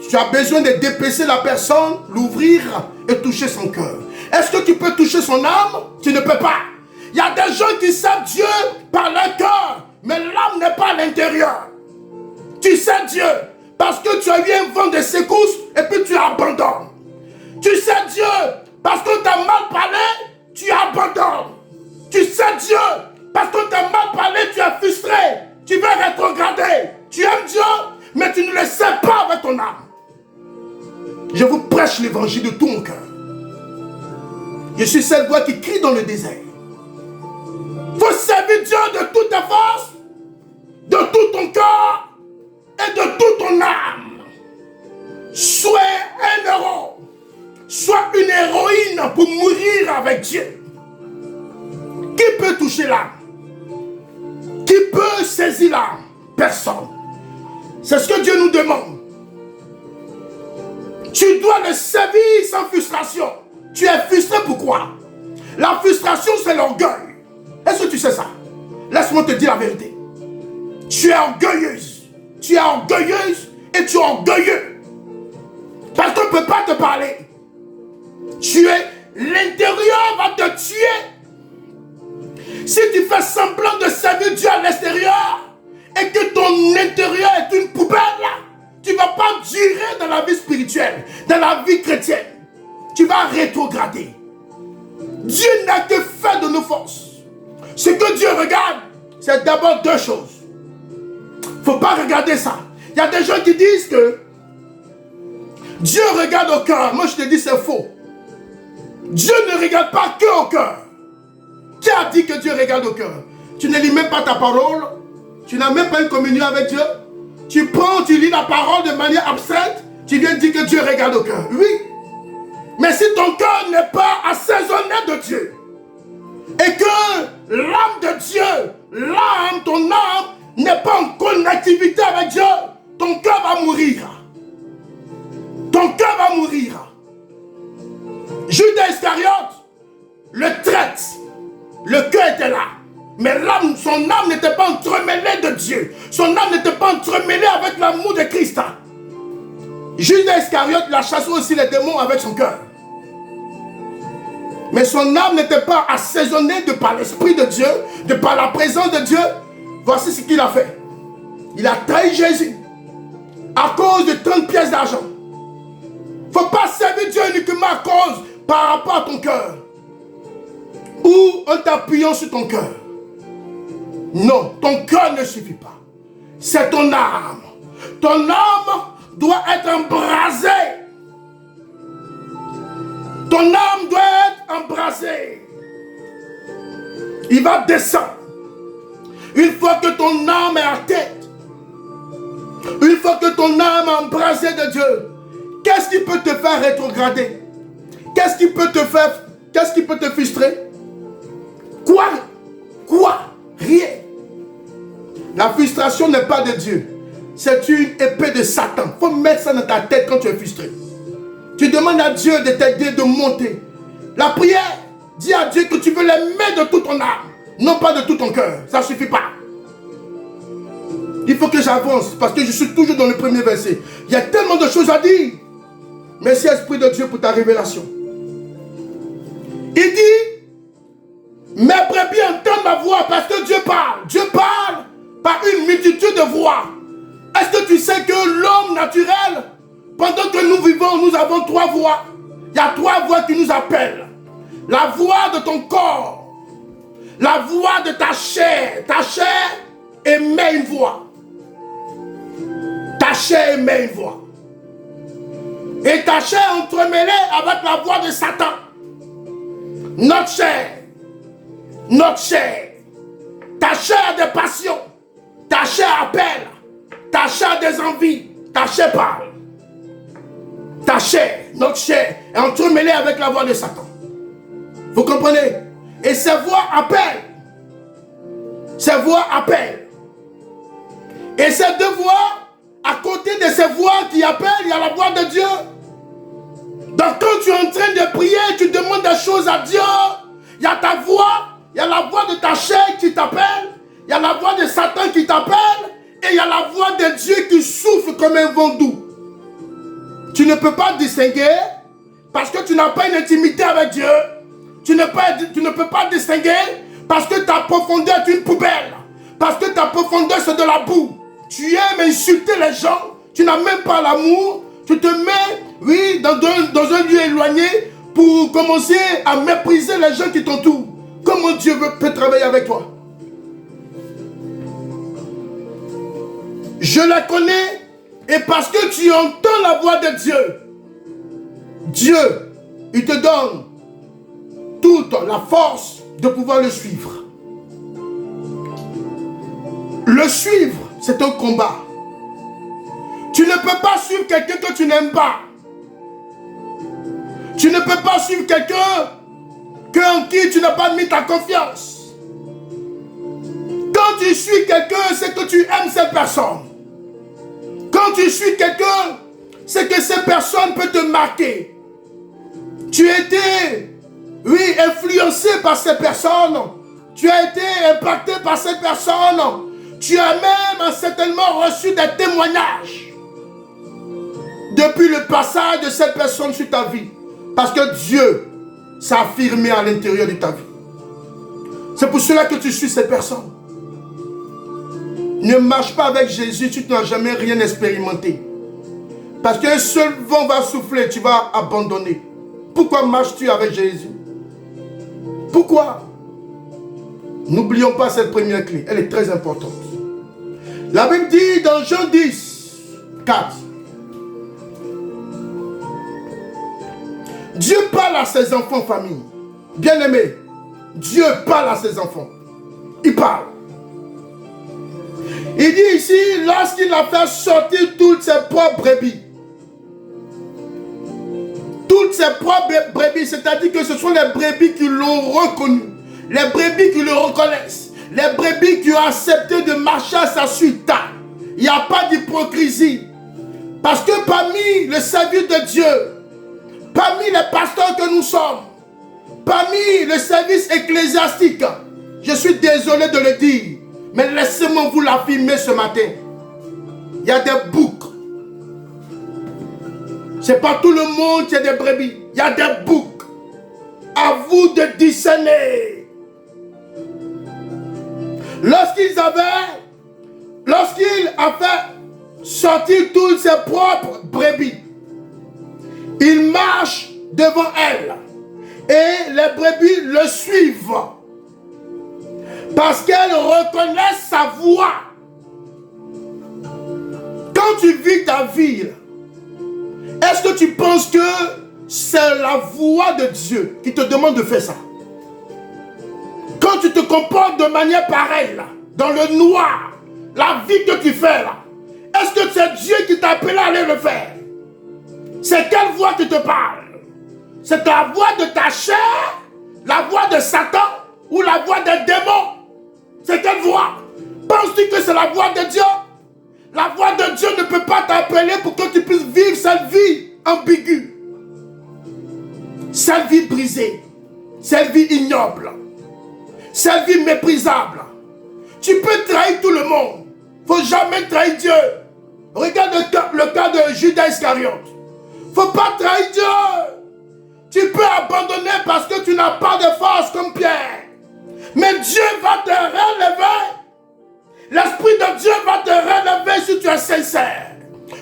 Tu as besoin de dépecer la personne, l'ouvrir et toucher son cœur. Est-ce que tu peux toucher son âme? Tu ne peux pas. Il y a des gens qui savent Dieu par leur cœur, mais l'âme n'est pas à l'intérieur. Tu sais Dieu parce que tu as eu un vent de secousse et puis tu abandonnes. Tu sais Dieu parce que tu as mal parlé, tu abandonnes. Tu sais Dieu parce que tu as mal parlé, tu es frustré, tu veux rétrograder. Tu aimes Dieu, mais tu ne le sais pas avec ton âme. Je vous prêche l'évangile de tout mon cœur. Je suis cette voix qui crie dans le désert. Il faut servir Dieu de toutes tes forces, de tout ton cœur et de toute ton âme. Sois un héros. Sois une héroïne pour mourir avec Dieu. Qui peut toucher l'âme? Qui peut saisir l'âme? Personne. C'est ce que Dieu nous demande. Tu dois le servir sans frustration. Tu es frustré pourquoi? La frustration c'est l'orgueil. Est-ce que tu sais ça? Laisse-moi te dire la vérité. Tu es orgueilleuse. Tu es orgueilleuse et tu es orgueilleux. Parce qu'on ne peut pas te parler. L'intérieur va te tuer. Si tu fais semblant de servir Dieu à l'extérieur et que ton intérieur est une poubelle, tu ne vas pas durer dans la vie spirituelle, dans la vie chrétienne. Tu vas rétrograder. Dieu n'a que fait de nos forces. Ce que Dieu regarde, c'est d'abord deux choses. Il ne faut pas regarder ça. Il y a des gens qui disent que Dieu regarde au cœur. Moi je te dis c'est faux. Dieu ne regarde pas que au cœur. Qui a dit que Dieu regarde au cœur? Tu ne lis même pas ta parole. Tu n'as même pas une communion avec Dieu. Tu prends, tu lis la parole de manière abstraite. Tu viens dire que Dieu regarde au cœur. Oui. Mais si ton cœur n'est pas assaisonné de Dieu, et que l'âme de Dieu, l'âme, ton âme, n'est pas en connectivité avec Dieu, ton cœur va mourir. Ton cœur va mourir. Judas Iscariote le traite. Le cœur était là. Mais l'âme, son âme n'était pas entremêlée de Dieu. Son âme n'était pas entremêlée avec l'amour de Christ. Judas Iscariote l'a chassé aussi les démons avec son cœur. Mais son âme n'était pas assaisonnée de par l'Esprit de Dieu, de par la présence de Dieu. Voici ce qu'il a fait. Il a trahi Jésus à cause de 30 pièces d'argent. Il ne faut pas servir Dieu uniquement à cause par rapport à ton cœur ou en t'appuyant sur ton cœur. Non, ton cœur ne suffit pas. C'est ton âme. Ton âme doit être embrasée. Ton âme doit être embrasée. Il va descendre. Une fois que ton âme est à tête, une fois que ton âme est embrasée de Dieu, qu'est-ce qui peut te faire rétrograder? Qu'est-ce qui peut te faire, qu'est-ce qui peut te frustrer? Quoi? Rien. La frustration n'est pas de Dieu. C'est une épée de Satan. Il faut mettre ça dans ta tête quand tu es frustré. Tu demandes à Dieu de t'aider, de monter. La prière, dis à Dieu que tu veux l'aimer de toute ton âme, non pas de tout ton cœur. Ça ne suffit pas. Il faut que j'avance parce que je suis toujours dans le premier verset. Il y a tellement de choses à dire. Merci Esprit de Dieu pour ta révélation. Il dit, mes brebis entendent ma voix parce que Dieu parle. Dieu parle par une multitude de voix. Est-ce que tu sais que l'homme naturel, pendant que nous vivons, nous avons 3 voix. Il y a 3 voix qui nous appellent. La voix de ton corps, la voix de ta chair. Ta chair émet une voix. Ta chair émet une voix. Et ta chair est entremêlée avec la voix de Satan. Notre chair. Ta chair a des passions. Ta chair appelle. Ta chair a des envies. Ta chair parle. Ta chair, notre chair, est entremêlée avec la voix de Satan. Vous comprenez? Et ces voix appellent. Ces voix appellent. Et ces 2 voix, à côté de ces voix qui appellent, il y a la voix de Dieu. Donc quand tu es en train de prier, tu demandes des choses à Dieu, il y a ta voix, il y a la voix de ta chair qui t'appelle, il y a la voix de Satan qui t'appelle, et il y a la voix de Dieu qui souffle comme un vent doux. Tu ne peux pas distinguer, parce que tu n'as pas une intimité avec Dieu. Tu ne peux pas distinguer, parce que ta profondeur est une poubelle. Parce que ta profondeur c'est de la boue. Tu aimes insulter les gens, tu n'as même pas l'amour. Tu te mets, oui, dans un lieu éloigné pour commencer à mépriser les gens qui t'entourent. Comment Dieu peut travailler avec toi? Je la connais, et parce que tu entends la voix de Dieu, Dieu, il te donne toute la force de pouvoir le suivre. Le suivre, c'est un combat. Tu ne peux pas suivre quelqu'un que tu n'aimes pas. Tu ne peux pas suivre quelqu'un en qui tu n'as pas mis ta confiance. Quand tu suis quelqu'un, c'est que tu aimes cette personne. Quand tu suis quelqu'un, c'est que cette personne peut te marquer. Tu as été, oui, influencé par cette personne. Tu as été impacté par cette personne. Tu as même certainement reçu des témoignages depuis le passage de cette personne sur ta vie. Parce que Dieu s'est affirmé à l'intérieur de ta vie. C'est pour cela que tu suis cette personne. Ne marche pas avec Jésus, tu n'as jamais rien expérimenté. Parce qu'un seul vent va souffler, tu vas abandonner. Pourquoi marches-tu avec Jésus? Pourquoi? N'oublions pas cette première clé, elle est très importante. La Bible dit dans Jean 10, 4. Dieu parle à ses enfants, famille. Bien-aimés, Dieu parle à ses enfants. Il parle. Il dit ici, lorsqu'il a fait sortir toutes ses propres brebis. Toutes ses propres brebis, c'est-à-dire que ce sont les brebis qui l'ont reconnu. Les brebis qui le reconnaissent. Les brebis qui ont accepté de marcher à sa suite. Il n'y a pas d'hypocrisie. Parce que parmi le service de Dieu, parmi les pasteurs que nous sommes, parmi le service ecclésiastique, je suis désolé de le dire, mais laissez-moi vous l'affirmer ce matin. Il y a des boucs. Ce n'est pas tout le monde qui a des brebis. Il y a des boucs. À vous de discerner. Lorsqu'il a fait sortir toutes ses propres brebis, il marche devant elle et les brebis le suivent parce qu'elles reconnaissent sa voix. Quand tu vis ta vie, est-ce que tu penses que c'est la voix de Dieu qui te demande de faire ça? Quand tu te comportes de manière pareille, là, dans le noir, la vie que tu fais là, est-ce que c'est Dieu qui t'a appelé à aller le faire? C'est quelle voix qui te parle? C'est la voix de ta chair, la voix de Satan ou la voix des démons? C'est quelle voix? Penses-tu que c'est la voix de Dieu? La voix de Dieu ne peut pas t'appeler pour que tu puisses vivre cette vie ambiguë, cette vie brisée, cette vie ignoble, cette vie méprisable. Tu peux trahir tout le monde. Il ne faut jamais trahir Dieu. Regarde le cas de Judas Iscariote. Il ne faut pas trahir Dieu. Tu peux abandonner parce que tu n'as pas de force comme Pierre. Mais Dieu va te relever. L'Esprit tu es sincère.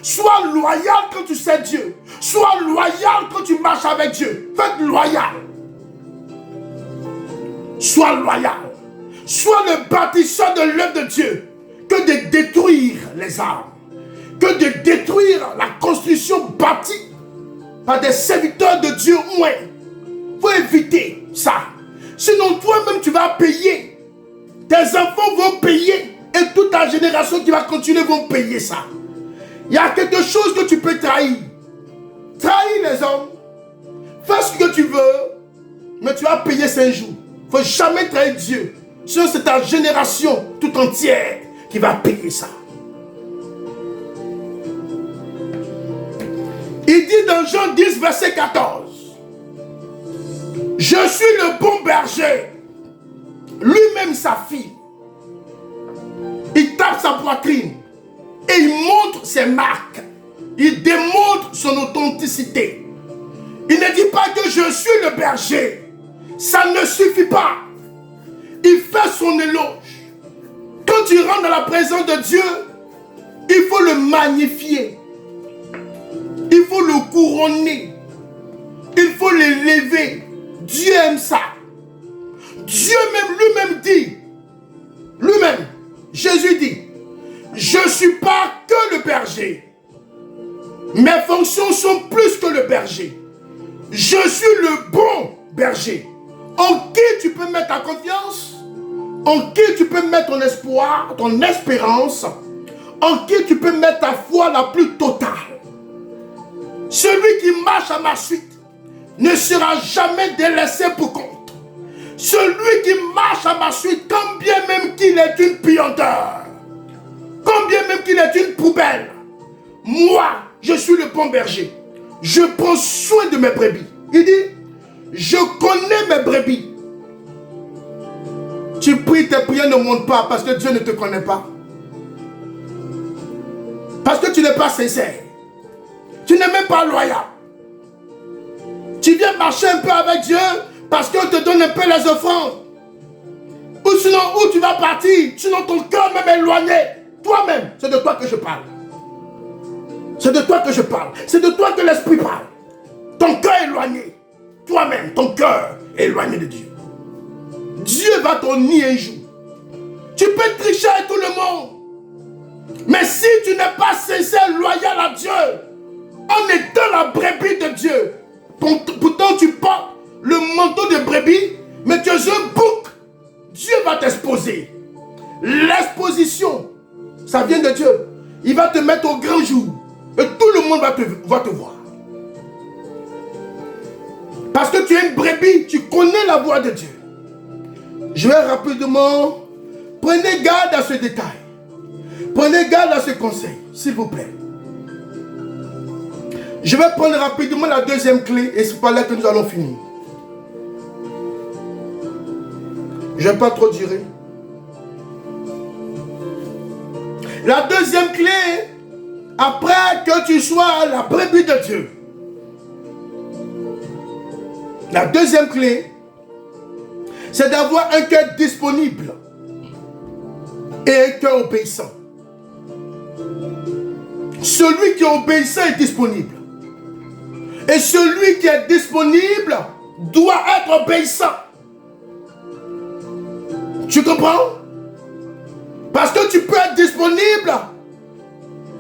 Sois loyal quand tu sais Dieu. Sois loyal quand tu marches avec Dieu. Faites loyal. Sois loyal. Sois le bâtisseur de l'œuvre de Dieu. Que de détruire les âmes. Que de détruire la construction bâtie par des serviteurs de Dieu. Ouais. Il faut éviter ça. Sinon toi-même tu vas payer. Tes enfants vont payer. Et toute ta génération qui va continuer vont payer ça. Il y a quelque chose que tu peux trahir. Trahir les hommes. Fais ce que tu veux. Mais tu vas payer 5 jours. Il ne faut jamais trahir Dieu. Sinon c'est ta génération tout entière qui va payer ça. Il dit dans Jean 10 verset 14. Je suis le bon berger. Lui-même sa fille. Il tape sa poitrine. Et il montre ses marques. Il démontre son authenticité. Il ne dit pas que je suis le berger. Ça ne suffit pas. Il fait son éloge. Quand tu rentres dans la présence de Dieu, il faut le magnifier. Il faut le couronner. Il faut l'élever. Dieu aime ça. Dieu même lui-même dit. Lui-même, Jésus dit. Je ne suis pas que le berger. Mes fonctions sont plus que le berger. Je suis le bon berger. En qui tu peux mettre ta confiance, en qui tu peux mettre ton espoir, ton espérance, en qui tu peux mettre ta foi la plus totale. Celui qui marche à ma suite ne sera jamais délaissé pour compte. Celui qui marche à ma suite, quand bien même qu'il est une puanteur, combien même qu'il est une poubelle, moi, je suis le bon berger. Je prends soin de mes brebis. Il dit, je connais mes brebis. Tu pries, tes prières ne montent pas parce que Dieu ne te connaît pas. Parce que tu n'es pas sincère. Tu n'es même pas loyal. Tu viens marcher un peu avec Dieu parce qu'on te donne un peu les offrandes. Ou sinon, où tu vas partir, sinon ton cœur même éloigné. Toi-même, c'est de toi que je parle. C'est de toi que je parle. C'est de toi que l'Esprit parle. Ton cœur éloigné. Toi-même, ton cœur éloigné de Dieu. Dieu va t'en nier un jour. Tu peux tricher avec tout le monde. Mais si tu n'es pas sincère, loyal à Dieu, en étant la brebis de Dieu, pourtant tu portes le manteau de brebis, mais tu es un bouc, Dieu va t'exposer. L'exposition, ça vient de Dieu. Il va te mettre au grand jour. Et tout le monde va te voir. Parce que tu es une brebis, tu connais la voix de Dieu. Je vais rapidement, prenez garde à ce détail. Prenez garde à ce conseil, s'il vous plaît. Je vais prendre rapidement la deuxième clé et c'est par là que nous allons finir. Je ne vais pas trop durer. La deuxième clé, après que tu sois la brebis de Dieu. La deuxième clé, c'est d'avoir un cœur disponible et un cœur obéissant. Celui qui est obéissant est disponible. Et celui qui est disponible doit être obéissant. Tu comprends? Parce que tu peux être disponible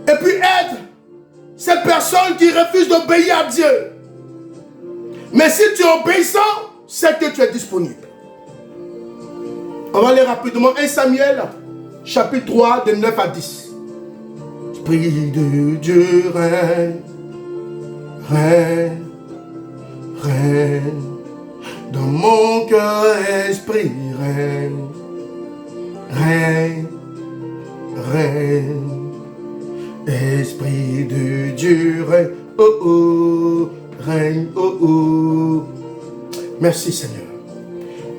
et puis être cette personne qui refuse d'obéir à Dieu. Mais si tu es obéissant, c'est que tu es disponible. On va aller rapidement. 1 Samuel, chapitre 3, de 9 à 10. Esprit de Dieu règne, règne, règne. Dans mon cœur, esprit règne, règne, règne. Esprit de Dieu règne, oh oh, règne, oh oh. Merci Seigneur.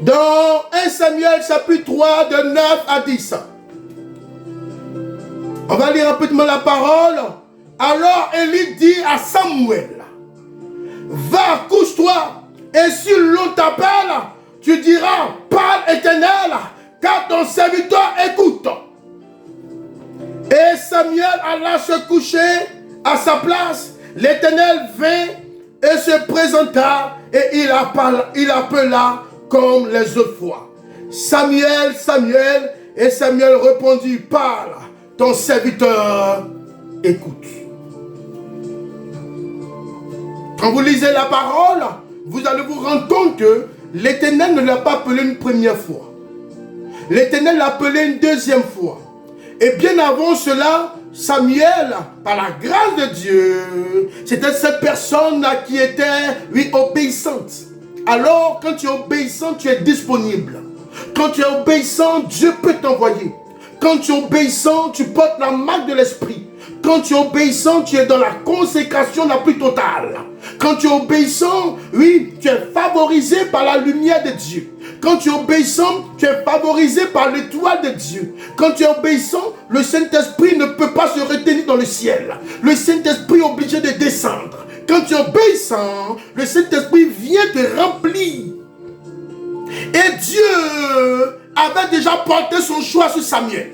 Dans 1 Samuel chapitre 3 de 9 à 10. On va lire rapidement la parole. Alors Élie dit à Samuel, va, couche-toi, et si l'on t'appelle, tu diras, parle Éternel, car ton serviteur écoute. Et Samuel alla se coucher à sa place, l'Éternel vint et se présenta et il appela comme les autres fois. Samuel, Samuel, et Samuel répondit, parle, ton serviteur écoute. Quand vous lisez la parole, vous allez vous rendre compte que l'Éternel ne l'a pas appelé une première fois. L'Éternel l'a appelé une deuxième fois. Et bien avant cela, Samuel, par la grâce de Dieu, c'était cette personne qui était, oui, obéissante. Alors, quand tu es obéissant, tu es disponible. Quand tu es obéissant, Dieu peut t'envoyer. Quand tu es obéissant, tu portes la marque de l'esprit. Quand tu es obéissant, tu es dans la consécration la plus totale. Quand tu es obéissant, oui, tu es favorisé par la lumière de Dieu. Quand tu es obéissant, tu es favorisé par l'étoile de Dieu. Quand tu es obéissant, le Saint-Esprit ne peut pas se retenir dans le ciel. Le Saint-Esprit est obligé de descendre. Quand tu es obéissant, le Saint-Esprit vient te remplir. Et Dieu avait déjà porté son choix sur Samuel.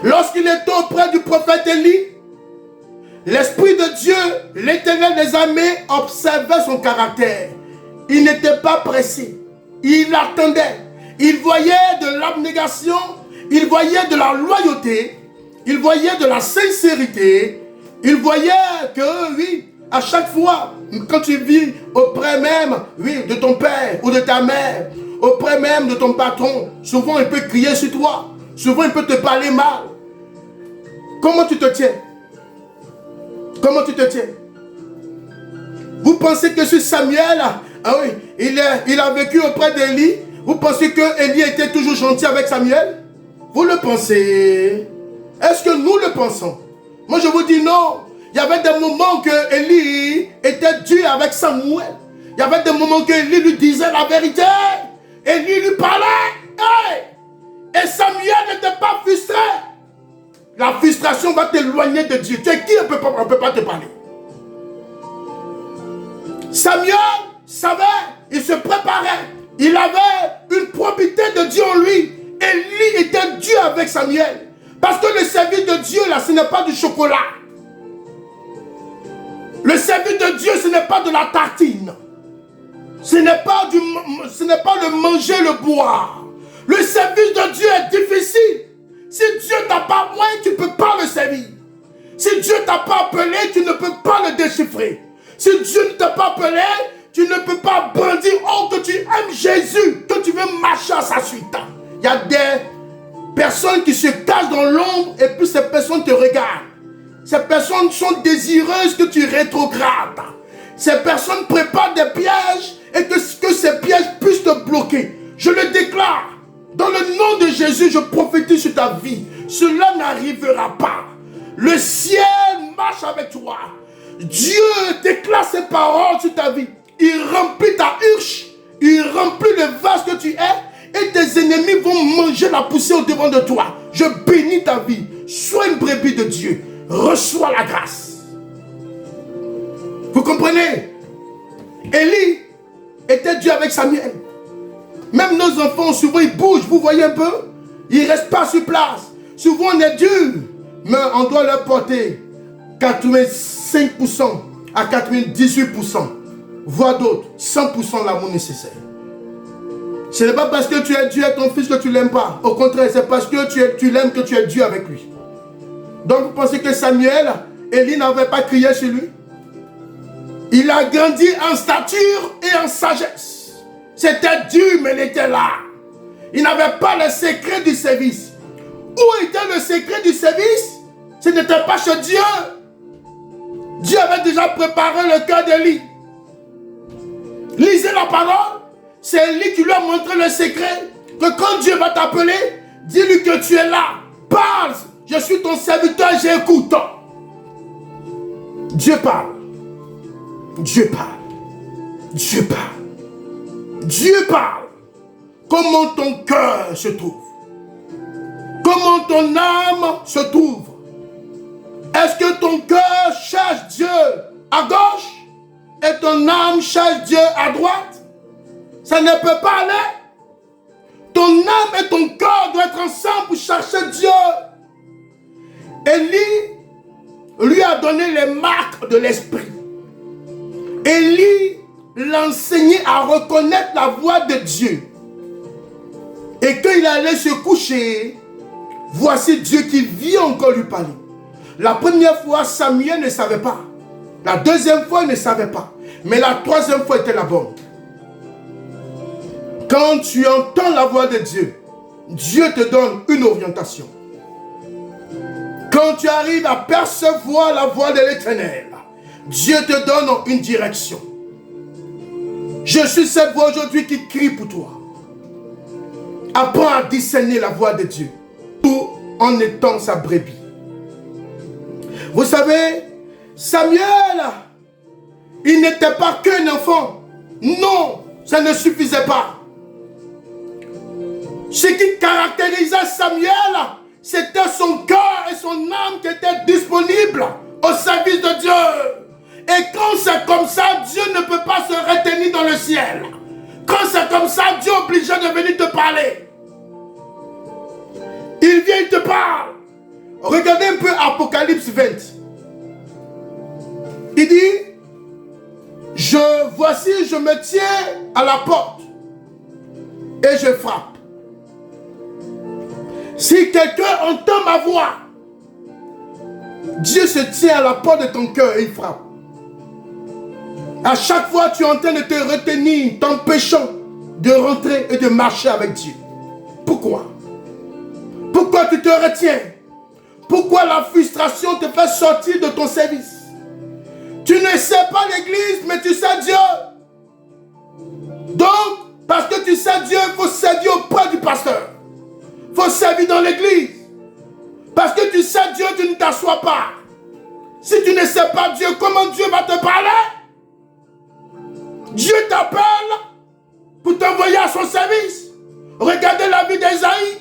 Lorsqu'il était auprès du prophète Élie, l'Esprit de Dieu, l'Éternel des armées, observait son caractère. Il n'était pas pressé. Il attendait. Il voyait de l'abnégation. Il voyait de la loyauté. Il voyait de la sincérité. Il voyait que, oui, à chaque fois, quand tu vis auprès même, oui, de ton père ou de ta mère, auprès même de ton patron, souvent il peut crier sur toi. Souvent il peut te parler mal. Comment tu te tiens? Comment tu te tiens? Vous pensez que sur Samuel, ah oui, il a vécu auprès d'Élie. Vous pensez que Élie était toujours gentil avec Samuel? Vous le pensez? Est-ce que nous le pensons? Moi je vous dis non. Il y avait des moments que Élie était dur avec Samuel. Il y avait des moments que Élie lui disait la vérité. Élie lui parlait. Hey! Et Samuel n'était pas frustré. La frustration va t'éloigner de Dieu. Tu es qui? On ne peut pas te parler. Samuel savait, il se préparait. Il avait une probité de Dieu en lui. Élie était Dieu avec Samuel. Parce que le service de Dieu, là, ce n'est pas du chocolat. Le service de Dieu, ce n'est pas de la tartine. Ce n'est pas le manger, le boire. Le service de Dieu est difficile. Si Dieu t'a pas oint, tu ne peux pas le servir. Si Dieu t'a pas appelé, tu ne peux pas le déchiffrer. Si Dieu ne t'a pas appelé, tu ne peux pas brandir, oh, que tu aimes Jésus, que tu veux marcher à sa suite. Il y a des personnes qui se cachent dans l'ombre et puis ces personnes te regardent. Ces personnes sont désireuses que tu rétrogrades. Ces personnes préparent des pièges et que ces pièges puissent te bloquer. Je le déclare. Dans le nom de Jésus, je prophétise sur ta vie. Cela n'arrivera pas. Le ciel marche avec toi. Dieu déclare ses paroles sur ta vie. Il remplit ta huche. Il remplit le vase que tu es. Et tes ennemis vont manger la poussière au devant de toi. Je bénis ta vie. Sois une brebis de Dieu. Reçois la grâce. Vous comprenez? Élie était Dieu avec Samuel. Même nos enfants, souvent ils bougent, vous voyez un peu? Ils ne restent pas sur place. Souvent on est dur, mais on doit leur porter 85% à 98%, voire d'autres, 100% l'amour nécessaire. Ce n'est pas parce que tu es Dieu à ton fils que tu ne l'aimes pas. Au contraire, c'est parce que tu l'aimes que tu es Dieu avec lui. Donc vous pensez que Samuel, Élie n'avait pas crié sur lui? Il a grandi en stature et en sagesse. C'était dur, mais il était là. Il n'avait pas le secret du service. Où était le secret du service? Ce n'était pas chez Dieu. Dieu avait déjà préparé le cœur d'Élie. Lisez la parole. C'est Élie qui lui a montré le secret. Que quand Dieu va t'appeler, dis-lui que tu es là. Parle. Je suis ton serviteur, j'écoute. Dieu parle. Dieu parle. Dieu parle. Dieu parle. Comment ton cœur se trouve? Comment ton âme se trouve? Est-ce que ton cœur cherche Dieu à gauche et ton âme cherche Dieu à droite? Ça ne peut pas aller. Ton âme et ton cœur doivent être ensemble pour chercher Dieu. Élie lui a donné les marques de l'esprit. Élie l'enseignait à reconnaître la voix de Dieu. Et quand il allait se coucher, voici Dieu qui vient encore lui parler. La première fois, Samuel ne savait pas. La deuxième fois, il ne savait pas. Mais la troisième fois était la bonne. Quand tu entends la voix de Dieu, Dieu te donne une orientation. Quand tu arrives à percevoir la voix de l'Éternel, Dieu te donne une direction. Je suis cette voix aujourd'hui qui crie pour toi. Apprends à discerner la voix de Dieu, tout en étant sa brebis. Vous savez, Samuel, il n'était pas qu'un enfant. Non, ça ne suffisait pas. Ce qui caractérisait Samuel, c'était son cœur et son âme qui étaient disponibles au service de Dieu. Et quand c'est comme ça, Dieu ne peut pas se retenir dans le ciel. Quand c'est comme ça, Dieu est obligé de venir te parler. Il vient, il te parle. Regardez un peu Apocalypse 20. Il dit, voici, je me tiens à la porte et je frappe. Si quelqu'un entend ma voix, Dieu se tient à la porte de ton cœur et il frappe. À chaque fois, tu es en train de te retenir, t'empêchant de rentrer et de marcher avec Dieu. Pourquoi? Pourquoi tu te retiens? Pourquoi la frustration te fait sortir de ton service? Tu ne sais pas l'église, mais tu sais Dieu. Donc, parce que tu sais Dieu, il faut servir auprès du pasteur. Il faut servir dans l'église. Parce que tu sais Dieu, tu ne t'assois pas. Si tu ne sais pas Dieu, comment Dieu va te parler? Dieu t'appelle pour t'envoyer à son service. Regardez la vie d'Ésaïe.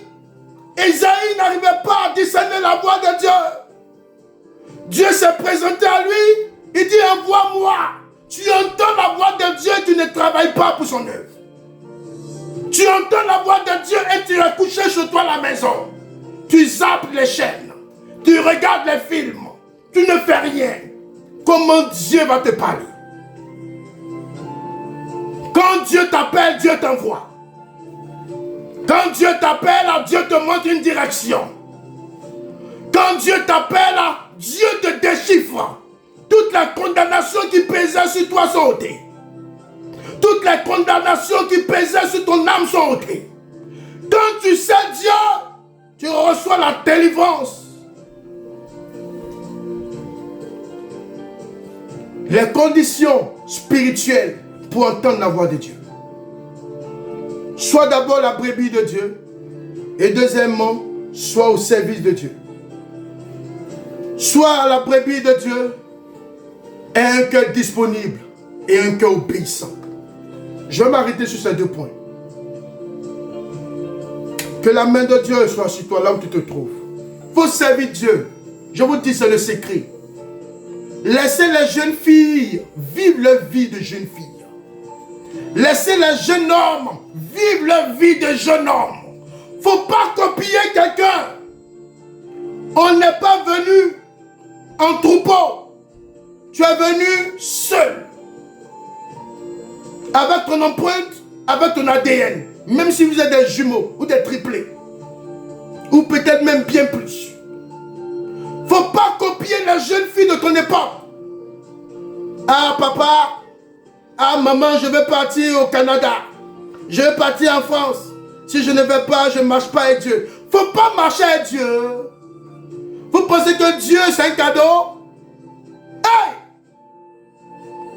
Ésaïe n'arrivait pas à discerner la voix de Dieu. Dieu s'est présenté à lui. Il dit, envoie-moi. Tu entends la voix de Dieu, tu ne travailles pas pour son œuvre. Tu entends la voix de Dieu et tu es couché chez toi à la maison. Tu zappes les chaînes. Tu regardes les films. Tu ne fais rien. Comment Dieu va te parler? Quand Dieu t'appelle, Dieu t'envoie. Quand Dieu t'appelle, Dieu te montre une direction. Quand Dieu t'appelle, Dieu te déchiffre. Toutes les condamnations qui pesaient sur toi sont ôtées. Toutes les condamnations qui pesaient sur ton âme sont ôtées. Quand tu sais Dieu, tu reçois la délivrance. Les conditions spirituelles pour entendre la voix de Dieu. Sois d'abord la brebis de Dieu. Et deuxièmement, sois au service de Dieu. Sois la brebis de Dieu et un cœur disponible et un cœur obéissant. Je vais m'arrêter sur ces 2 points. Que la main de Dieu soit sur toi là où tu te trouves. Il faut servir Dieu. Je vous dis, c'est le secret. Laissez les jeunes filles vivre leur vie de jeunes filles. Laissez les jeunes hommes vivre leur vie de jeunes hommes. Il ne faut pas copier quelqu'un. On n'est pas venu en troupeau. Tu es venu seul. Avec ton empreinte, avec ton ADN. Même si vous êtes des jumeaux ou des triplés. Ou peut-être même bien plus. Il ne faut pas copier les jeunes filles de ton époque. Ah papa, ah maman, je vais partir au Canada. Je vais partir en France. Si je ne vais pas, je ne marche pas avec Dieu. Il ne faut pas marcher avec Dieu. Vous pensez que Dieu c'est un cadeau? Hey!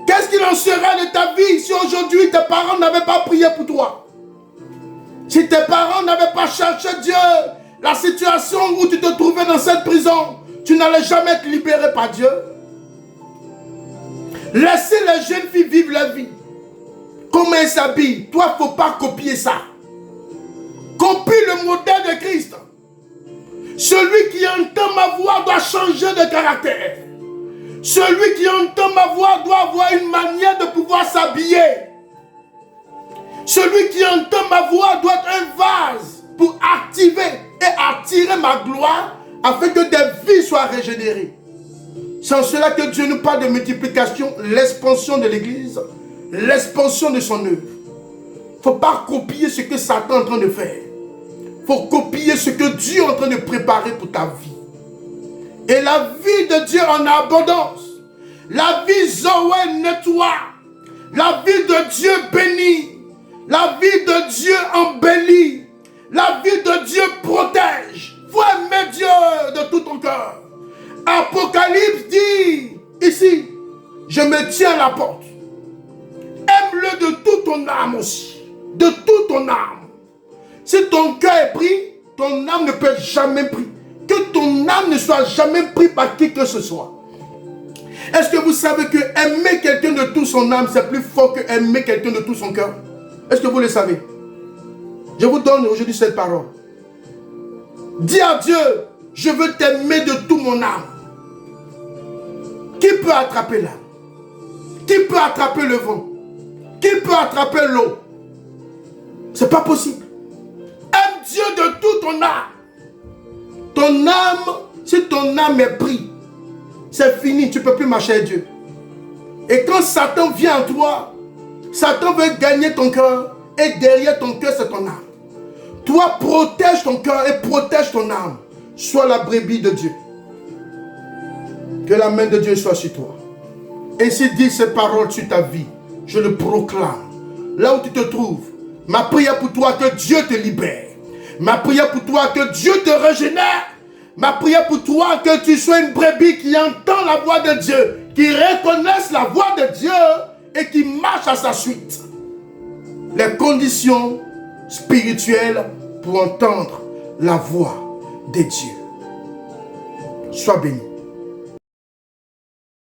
Qu'est-ce qu'il en serait de ta vie si aujourd'hui tes parents n'avaient pas prié pour toi? Si tes parents n'avaient pas cherché Dieu, la situation où tu te trouvais dans cette prison, tu n'allais jamais être libéré par Dieu. Laissez les jeunes filles vivre leur vie. Comment elles s'habillent? Toi, il ne faut pas copier ça. Copie le modèle de Christ. Celui qui entend ma voix doit changer de caractère. Celui qui entend ma voix doit avoir une manière de pouvoir s'habiller. Celui qui entend ma voix doit être un vase pour activer et attirer ma gloire afin que des vies soient régénérées. C'est en cela que Dieu nous parle de multiplication, l'expansion de l'Église, l'expansion de son œuvre. Il ne faut pas copier ce que Satan est en train de faire. Il faut copier ce que Dieu est en train de préparer pour ta vie. Et la vie de Dieu en abondance. La vie Zoé nettoie. La vie de Dieu bénit. La vie de Dieu embellit. La vie de Dieu protège. Il faut aimer Dieu de tout ton cœur. Apocalypse dit ici, je me tiens à la porte. Aime-le de toute ton âme aussi. De toute ton âme. Si ton cœur est pris, ton âme ne peut être jamais pris. Que ton âme ne soit jamais prise par qui que ce soit. Est-ce que vous savez que aimer quelqu'un de toute son âme, c'est plus fort que aimer quelqu'un de tout son cœur? Est-ce que vous le savez? Je vous donne aujourd'hui cette parole. Dis à Dieu, je veux t'aimer de toute mon âme. Qui peut attraper l'âme? Qui peut attraper le vent? Qui peut attraper l'eau? C'est pas possible. Aime Dieu de toute ton âme. Ton âme, si ton âme est prise, c'est fini, tu ne peux plus marcher avec Dieu. Et quand Satan vient en toi, Satan veut gagner ton cœur, et derrière ton cœur, c'est ton âme. Toi, protège ton cœur et protège ton âme. Sois la brebis de Dieu. Que la main de Dieu soit sur toi. Ainsi dit ces paroles sur ta vie. Je le proclame. Là où tu te trouves, ma prière pour toi, que Dieu te libère. Ma prière pour toi, que Dieu te régénère. Ma prière pour toi, que tu sois une brebis qui entend la voix de Dieu, qui reconnaisse la voix de Dieu et qui marche à sa suite. Les conditions spirituelles pour entendre la voix de Dieu. Sois béni.